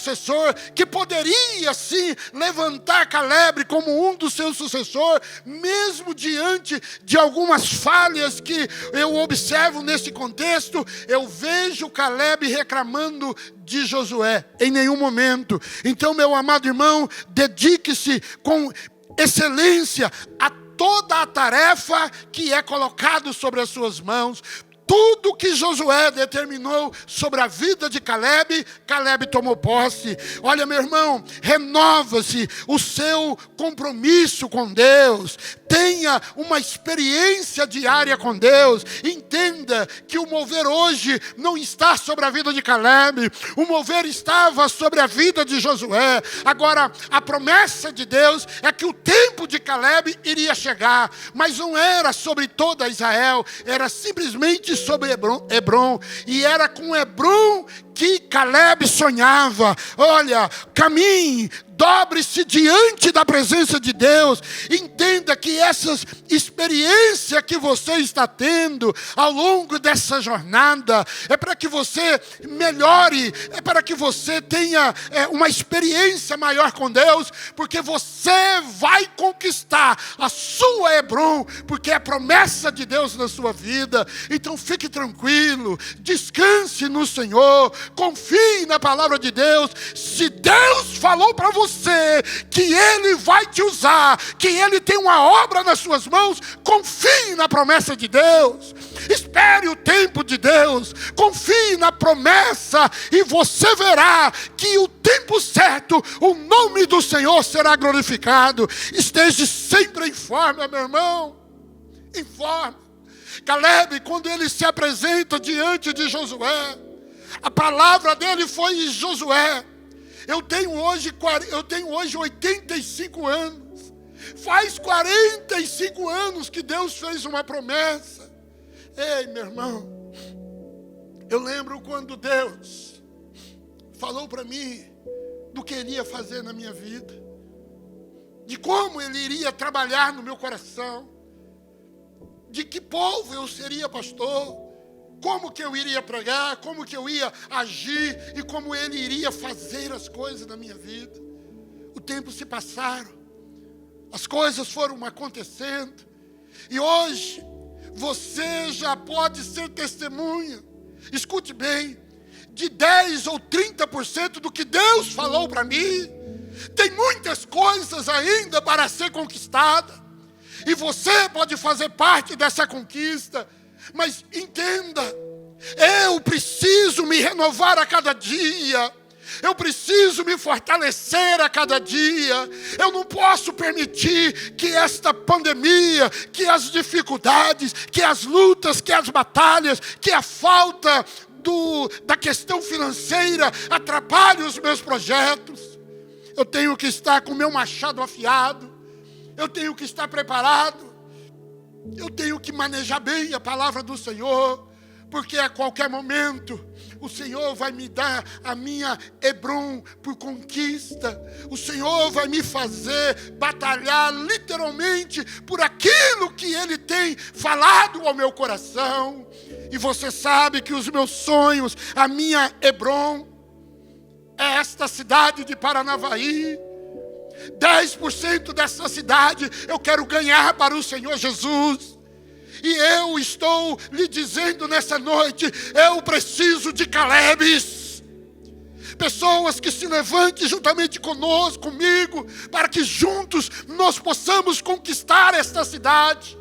que poderia sim levantar Caleb como um dos seus sucessores, mesmo diante de algumas falhas que eu observo nesse contexto. Eu vejo Caleb reclamando de Josué em nenhum momento. Então, meu amado irmão, dedique-se com excelência a toda a tarefa que é colocado sobre as suas mãos. Tudo que Josué determinou sobre a vida de Caleb, Caleb tomou posse. Olha, meu irmão, renova-se o seu compromisso com Deus. Tenha uma experiência diária com Deus. Entenda que o mover hoje não está sobre a vida de Caleb. O mover estava sobre a vida de Josué. Agora, a promessa de Deus é que o tempo de Caleb iria chegar. Mas não era sobre toda Israel. Era simplesmente sobre Hebron. E era com Hebron que Caleb sonhava. Olha, caminhe, dobre-se diante da presença de Deus. Entenda que essas experiências que você está tendo ao longo dessa jornada é para que você melhore, é para que você tenha uma experiência maior com Deus, porque você vai conquistar a sua Hebron, porque é promessa de Deus na sua vida. Então fique tranquilo, descanse no Senhor, confie na palavra de Deus. Se Deus falou para você que Ele vai te usar, que Ele tem uma obra nas suas mãos, confie na promessa de Deus. Espere o tempo de Deus, confie na promessa, e você verá que o tempo certo, o nome do Senhor será glorificado. Esteja sempre em forma, meu irmão, em forma. Caleb, quando ele se apresenta diante de Josué, a palavra dele foi em Josué: Eu tenho hoje 85 anos. Faz 45 anos que Deus fez uma promessa. Ei, meu irmão, eu lembro quando Deus falou para mim do que Ele ia fazer na minha vida, de como Ele iria trabalhar no meu coração, de que povo eu seria pastor, como que eu iria pregar, como que eu ia agir e como Ele iria fazer as coisas na minha vida. O tempo se passaram, as coisas foram acontecendo e hoje você já pode ser testemunha, escute bem, de 10 ou 30% do que Deus falou para mim. Tem muitas coisas ainda para ser conquistada e você pode fazer parte dessa conquista. Mas entenda, eu preciso me renovar a cada dia. Eu preciso me fortalecer a cada dia. Eu não posso permitir que esta pandemia, que as dificuldades, que as lutas, que as batalhas, que a falta da questão financeira atrapalhe os meus projetos. Eu tenho que estar com o meu machado afiado. Eu tenho que estar preparado. Eu tenho que manejar bem a palavra do Senhor, porque a qualquer momento o Senhor vai me dar a minha Hebron por conquista. O Senhor vai me fazer batalhar literalmente por aquilo que Ele tem falado ao meu coração. E você sabe que os meus sonhos, a minha Hebron, é esta cidade de Paranavaí. 10% dessa cidade eu quero ganhar para o Senhor Jesus. E eu estou lhe dizendo nessa noite, eu preciso de Calebes. Pessoas que se levantem juntamente conosco, comigo, para que juntos nós possamos conquistar esta cidade.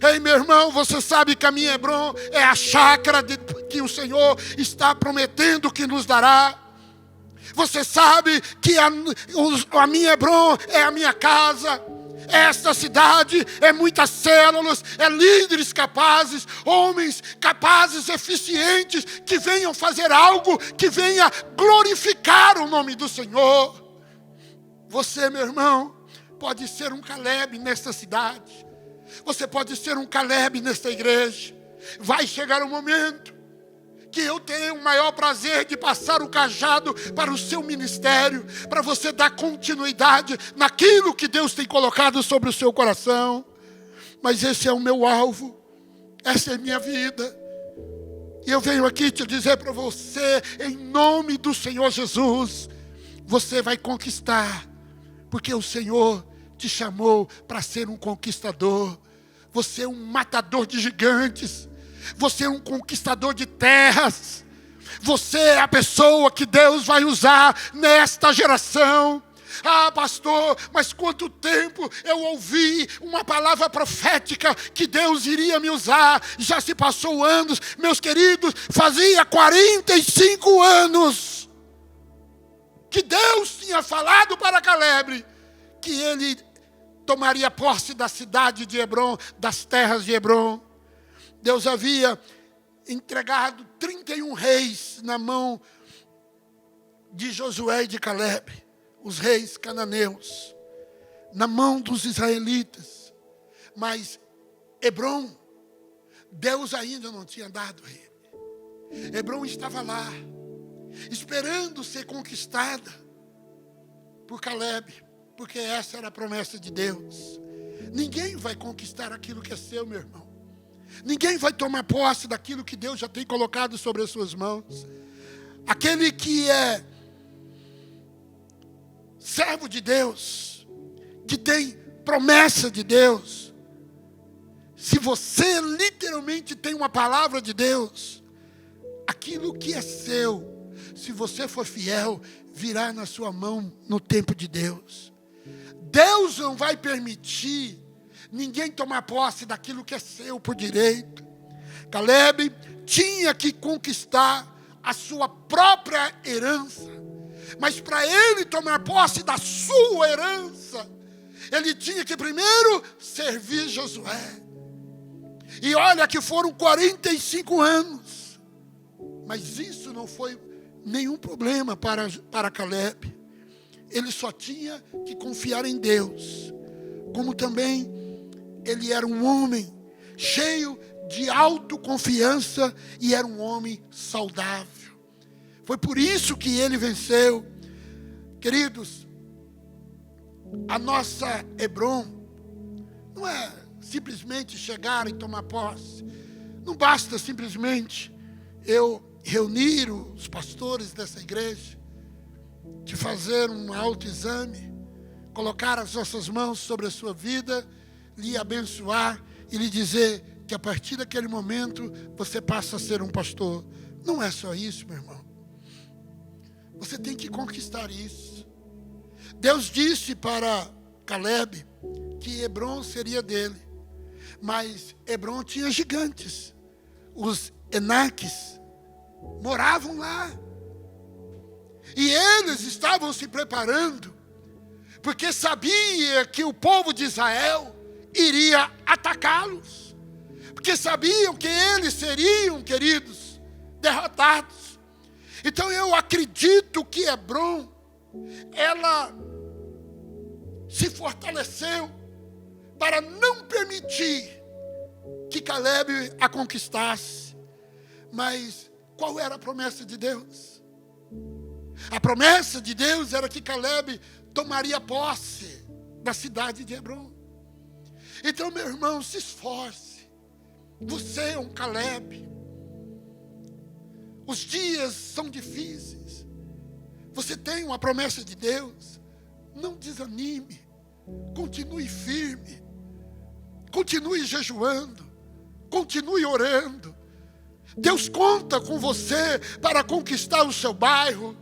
Ei, meu irmão, você sabe que a minha Hebron é a chácara que o Senhor está prometendo que nos dará. Você sabe que a minha Hebron é a minha casa. Esta cidade é muitas células, é líderes capazes, homens capazes, eficientes, que venham fazer algo que venha glorificar o nome do Senhor. Você, meu irmão, pode ser um Caleb nesta cidade. Você pode ser um Caleb nesta igreja. Vai chegar um momento que eu terei o maior prazer de passar o cajado para o seu ministério, para você dar continuidade naquilo que Deus tem colocado sobre o seu coração. Mas esse é o meu alvo, essa é a minha vida. E eu venho aqui te dizer para você, em nome do Senhor Jesus, você vai conquistar, porque o Senhor te chamou para ser um conquistador. Você é um matador de gigantes. Você é um conquistador de terras. Você é a pessoa que Deus vai usar nesta geração. Ah, pastor, mas quanto tempo eu ouvi uma palavra profética que Deus iria me usar. Já se passou anos, meus queridos, fazia 45 anos que Deus tinha falado para Caleb que ele tomaria posse da cidade de Hebron, das terras de Hebron. Deus havia entregado 31 reis na mão de Josué e de Caleb, os reis cananeus, na mão dos israelitas. Mas Hebron, Deus ainda não tinha dado a ele. Hebron estava lá, esperando ser conquistada por Caleb, porque essa era a promessa de Deus. Ninguém vai conquistar aquilo que é seu, meu irmão. Ninguém vai tomar posse daquilo que Deus já tem colocado sobre as suas mãos. Aquele que é servo de Deus, que tem promessa de Deus, se você literalmente tem uma palavra de Deus, aquilo que é seu, se você for fiel, virá na sua mão no tempo de Deus. Deus não vai permitir ninguém tomar posse daquilo que é seu por direito. Caleb tinha que conquistar a sua própria herança. Mas para ele tomar posse da sua herança, ele tinha que primeiro servir Josué. E olha que foram 45 anos. Mas isso não foi nenhum problema para Caleb. Ele só tinha que confiar em Deus. Como também ele era um homem cheio de autoconfiança e era um homem saudável. Foi por isso que ele venceu. Queridos, a nossa Hebron não é simplesmente chegar e tomar posse. Não basta simplesmente eu reunir os pastores dessa igreja, de fazer um autoexame, colocar as nossas mãos sobre a sua vida, lhe abençoar e lhe dizer que a partir daquele momento você passa a ser um pastor. Não é só isso, meu irmão. Você tem que conquistar isso. Deus disse para Caleb que Hebron seria dele, mas Hebron tinha gigantes. Os Enaques moravam lá. E eles estavam se preparando, porque sabia que o povo de Israel iria atacá-los. Porque sabiam que eles seriam, queridos, derrotados. Então eu acredito que Hebron, ela se fortaleceu para não permitir que Caleb a conquistasse. Mas qual era a promessa de Deus? A promessa de Deus era que Caleb tomaria posse da cidade de Hebron. Então, meu irmão, se esforce. Você é um Caleb. Os dias são difíceis. Você tem uma promessa de Deus. Não desanime. Continue firme. Continue jejuando. Continue orando. Deus conta com você para conquistar o seu bairro.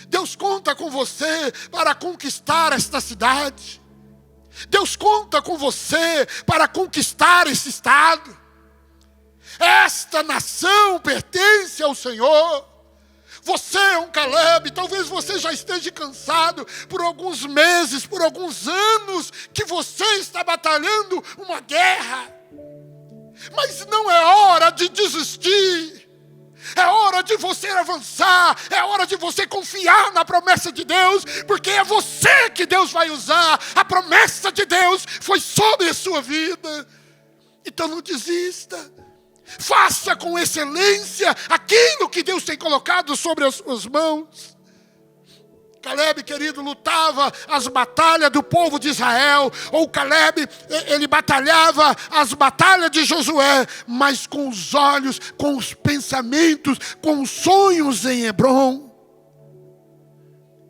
Deus conta com você para conquistar esta cidade. Deus conta com você para conquistar esse estado. Esta nação pertence ao Senhor. Você é um Caleb. Talvez você já esteja cansado por alguns meses, por alguns anos, que você está batalhando uma guerra. Mas não é hora de desistir. É hora de você avançar. É hora de você confiar na promessa de Deus, porque é você que Deus vai usar. A promessa de Deus foi sobre a sua vida. Então não desista. Faça com excelência aquilo que Deus tem colocado sobre as suas mãos. Caleb, querido, lutava as batalhas do povo de Israel. Ou Caleb, ele batalhava as batalhas de Josué, mas com os olhos, com os pensamentos, com os sonhos em Hebron.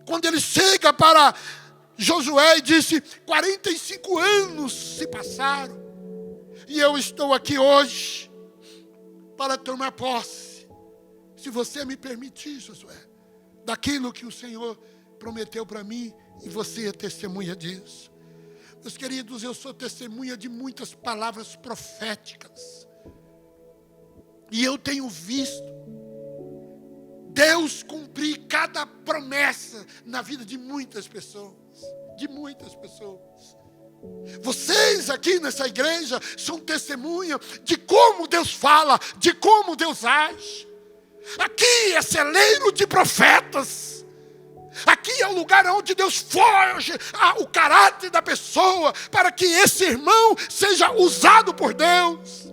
Quando ele chega para Josué e disse: 45 anos se passaram, e eu estou aqui hoje para tomar posse, se você me permitir, Josué, daquilo que o Senhor prometeu para mim, e você é testemunha disso. Meus queridos, eu sou testemunha de muitas palavras proféticas. E eu tenho visto Deus cumprir cada promessa na vida de muitas pessoas. De muitas pessoas. Vocês aqui nessa igreja são testemunha de como Deus fala, de como Deus age. Aqui é celeiro de profetas. Aqui é o lugar onde Deus forja o caráter da pessoa para que esse irmão seja usado por Deus.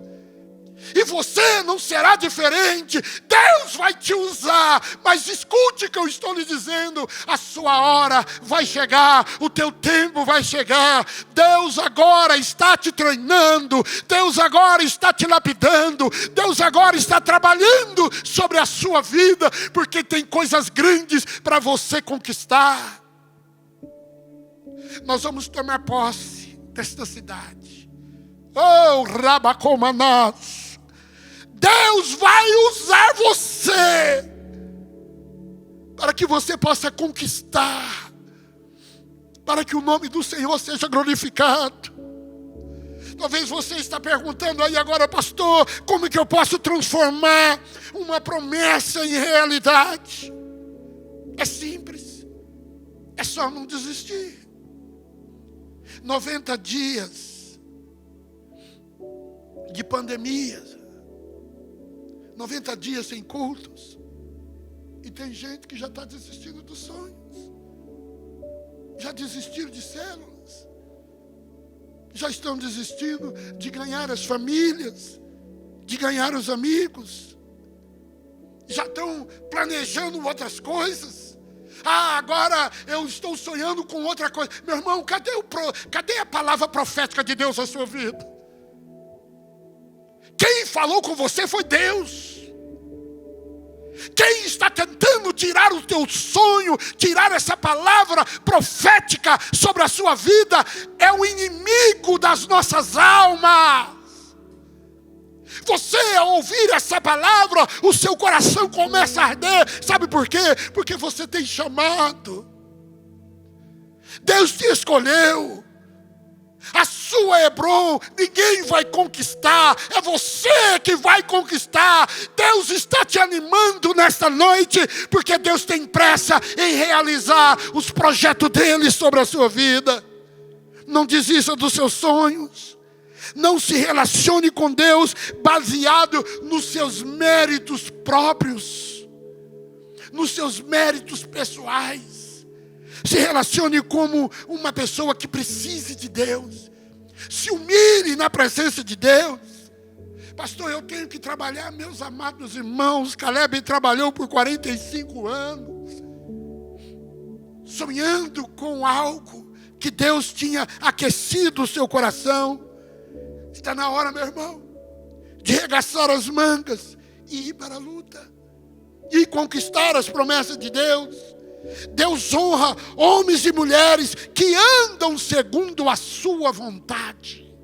E você não será diferente. Deus vai te usar. Mas escute o que eu estou lhe dizendo. A sua hora vai chegar. O teu tempo vai chegar. Deus agora está te treinando. Deus agora está te lapidando. Deus agora está trabalhando sobre a sua vida. Porque tem coisas grandes para você conquistar. Nós vamos tomar posse desta cidade. Oh, Rabacomanás. Deus vai usar você para que você possa conquistar, para que o nome do Senhor seja glorificado. Talvez você está perguntando aí agora: pastor, como que eu posso transformar uma promessa em realidade? É simples, é só não desistir. 90 dias de pandemia, 90 dias sem cultos. E tem gente que já está desistindo dos sonhos. Já desistiram de células. Já estão desistindo de ganhar as famílias, de ganhar os amigos. Já estão planejando outras coisas. Agora eu estou sonhando com outra coisa. Meu irmão, cadê a palavra profética de Deus na sua vida? Quem falou com você foi Deus. Quem está tentando tirar o teu sonho, tirar essa palavra profética sobre a sua vida, é o inimigo das nossas almas. Você, ao ouvir essa palavra, o seu coração começa a arder. Sabe por quê? Porque você tem chamado. Deus te escolheu. A sua Hebron, ninguém vai conquistar, é você que vai conquistar. Deus está te animando nesta noite, porque Deus tem pressa em realizar os projetos dele sobre a sua vida. Não desista dos seus sonhos. Não se relacione com Deus baseado nos seus méritos próprios, nos seus méritos pessoais. Se relacione como uma pessoa que precise de Deus. Se humilhe na presença de Deus. Pastor, eu tenho que trabalhar, meus amados irmãos. Caleb trabalhou por 45 anos, sonhando com algo que Deus tinha aquecido o seu coração. Está na hora, meu irmão, de arregaçar as mangas e ir para a luta. E conquistar as promessas de Deus. Deus honra homens e mulheres que andam segundo a sua vontade,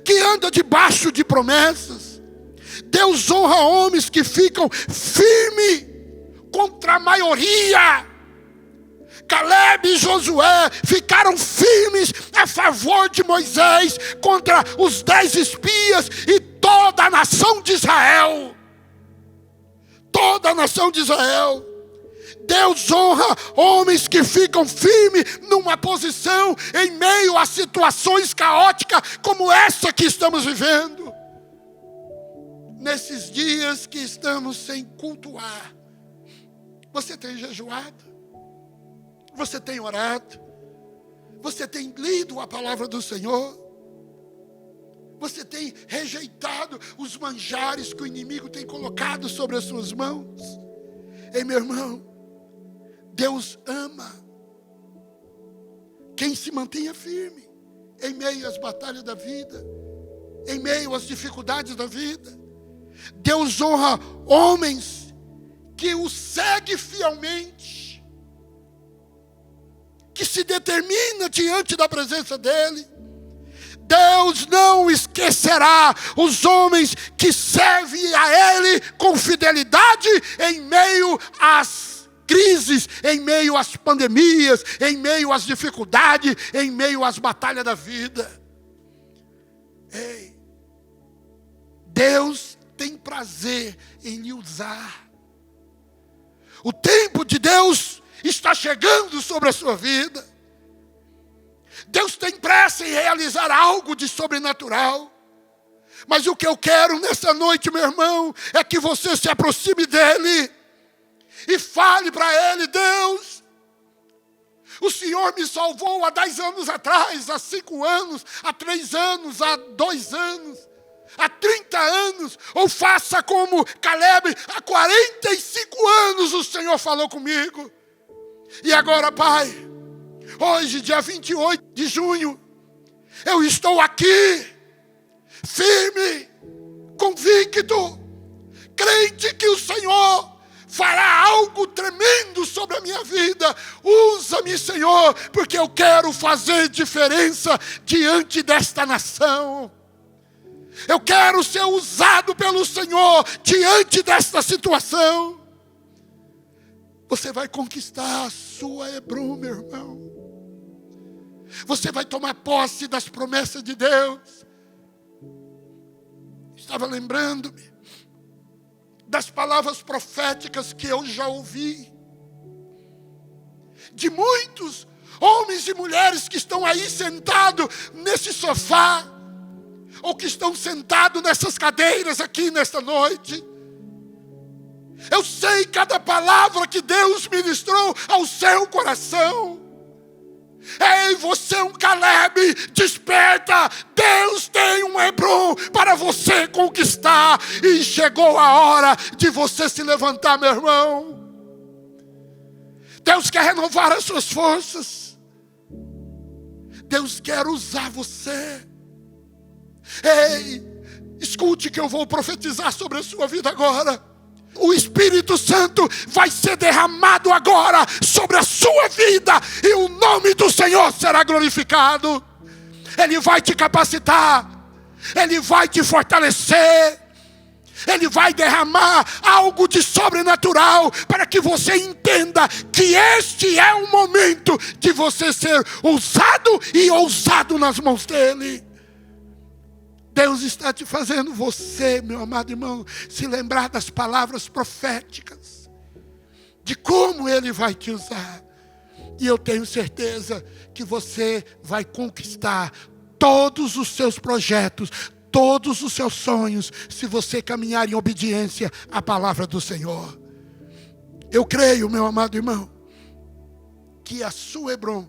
que andam debaixo de promessas. Deus honra homens que ficam firmes contra a maioria. Caleb e Josué ficaram firmes a favor de Moisés contra os 10 espias e toda a nação de Israel. Toda a nação de Israel. Deus honra homens que ficam firmes numa posição em meio a situações caóticas como essa que estamos vivendo. Nesses dias que estamos sem cultuar, você tem jejuado? Você tem orado? Você tem lido a palavra do Senhor? Você tem rejeitado os manjares que o inimigo tem colocado sobre as suas mãos? Ei, meu irmão, Deus ama quem se mantenha firme em meio às batalhas da vida, em meio às dificuldades da vida. Deus honra homens que o seguem fielmente, que se determina diante da presença dele. Deus não esquecerá os homens que servem a ele com fidelidade em meio às crises, em meio às pandemias, em meio às dificuldades, em meio às batalhas da vida. Ei, Deus tem prazer em lhe usar. O tempo de Deus está chegando sobre a sua vida. Deus tem pressa em realizar algo de sobrenatural. Mas o que eu quero nessa noite, meu irmão, é que você se aproxime dele e fale para ele: Deus, o Senhor me salvou há 10 anos atrás, há 5 anos, há 3 anos, há 2 anos, há 30 anos. Ou faça como Caleb, há 45 anos o Senhor falou comigo. E agora, Pai, hoje, dia 28 de junho, eu estou aqui, firme, convicto, crente que o Senhor fará algo tremendo sobre a minha vida. Usa-me, Senhor, porque eu quero fazer diferença diante desta nação. Eu quero ser usado pelo Senhor diante desta situação. Você vai conquistar a sua Hebron, meu irmão. Você vai tomar posse das promessas de Deus. Estava lembrando-me das palavras proféticas que eu já ouvi, de muitos homens e mulheres que estão aí sentados nesse sofá, ou que estão sentados nessas cadeiras aqui nesta noite, Eu sei cada palavra que Deus ministrou ao seu coração. Ei, você é um Caleb, desperta. Deus tem um Hebrom para você conquistar. E chegou a hora de você se levantar, meu irmão. Deus quer renovar as suas forças. Deus quer usar você. Ei, escute que eu vou profetizar sobre a sua vida agora. O Espírito Santo vai ser derramado agora sobre a sua vida. E o nome do Senhor será glorificado. Ele vai te capacitar. Ele vai te fortalecer. Ele vai derramar algo de sobrenatural para que você entenda que este é o momento de você ser usado e ousado nas mãos dele. Deus está te fazendo você, meu amado irmão, se lembrar das palavras proféticas, de como Ele vai te usar. E eu tenho certeza que você vai conquistar todos os seus projetos, todos os seus sonhos, se você caminhar em obediência à palavra do Senhor. Eu creio, meu amado irmão, que a sua Hebrom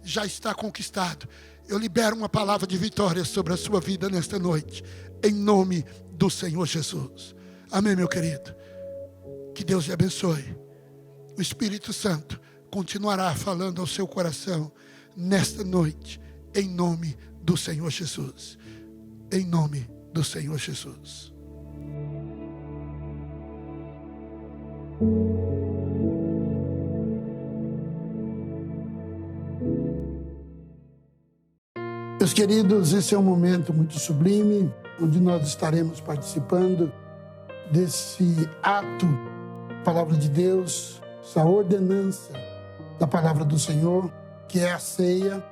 já está conquistado. Eu libero uma palavra de vitória sobre a sua vida nesta noite, em nome do Senhor Jesus. Amém, meu querido? Que Deus lhe abençoe. O Espírito Santo continuará falando ao seu coração nesta noite, em nome do Senhor Jesus. Em nome do Senhor Jesus. Meus queridos, esse é um momento muito sublime, onde nós estaremos participando desse ato, palavra de Deus, essa ordenança da palavra do Senhor, que é a ceia.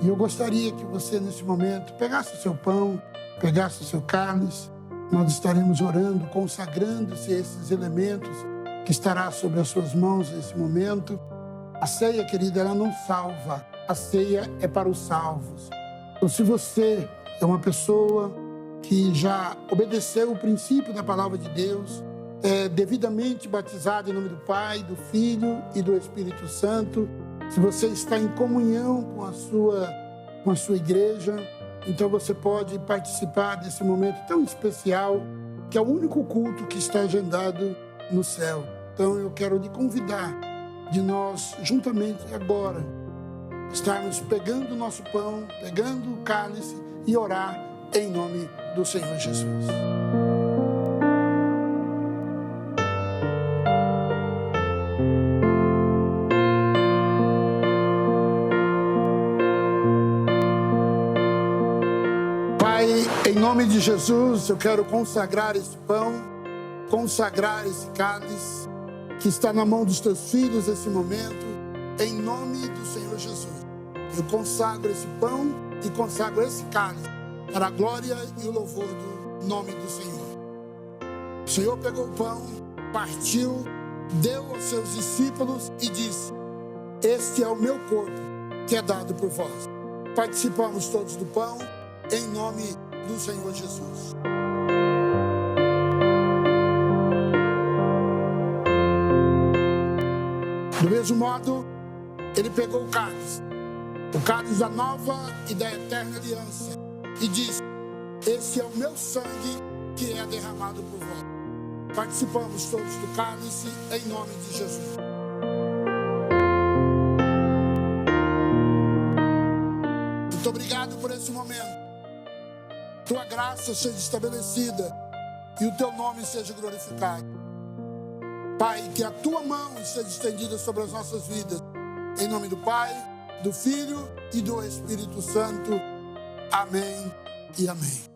E eu gostaria que você, nesse momento, pegasse o seu pão, pegasse o seu cálice. Nós estaremos orando, consagrando-se esses elementos que estará sobre as suas mãos nesse momento. A ceia, querida, ela não salva. A ceia é para os salvos. Então, se você é uma pessoa que já obedeceu o princípio da palavra de Deus, é devidamente batizado em nome do Pai, do Filho e do Espírito Santo, se você está em comunhão com a sua igreja, então você pode participar desse momento tão especial, que é o único culto que está agendado no céu. Então eu quero lhe convidar de nós, juntamente agora, estarmos pegando o nosso pão, pegando o cálice e orar em nome do Senhor Jesus. Pai, em nome de Jesus, eu quero consagrar esse pão, consagrar esse cálice que está na mão dos teus filhos nesse momento, em nome do Senhor Jesus. Eu consagro esse pão e consagro esse cálice para a glória e o louvor do nome do Senhor. O Senhor pegou o pão, partiu, deu aos seus discípulos e disse: este é o meu corpo que é dado por vós. Participamos todos do pão em nome do Senhor Jesus. Do mesmo modo, ele pegou o cálice da nova e da eterna aliança, e disse: esse é o meu sangue que é derramado por vós. Participamos todos do cálice em nome de Jesus. Muito obrigado por esse momento. Tua graça seja estabelecida e o teu nome seja glorificado. Pai, que a tua mão seja estendida sobre as nossas vidas. Em nome do Pai, do Filho e do Espírito Santo. Amém e amém.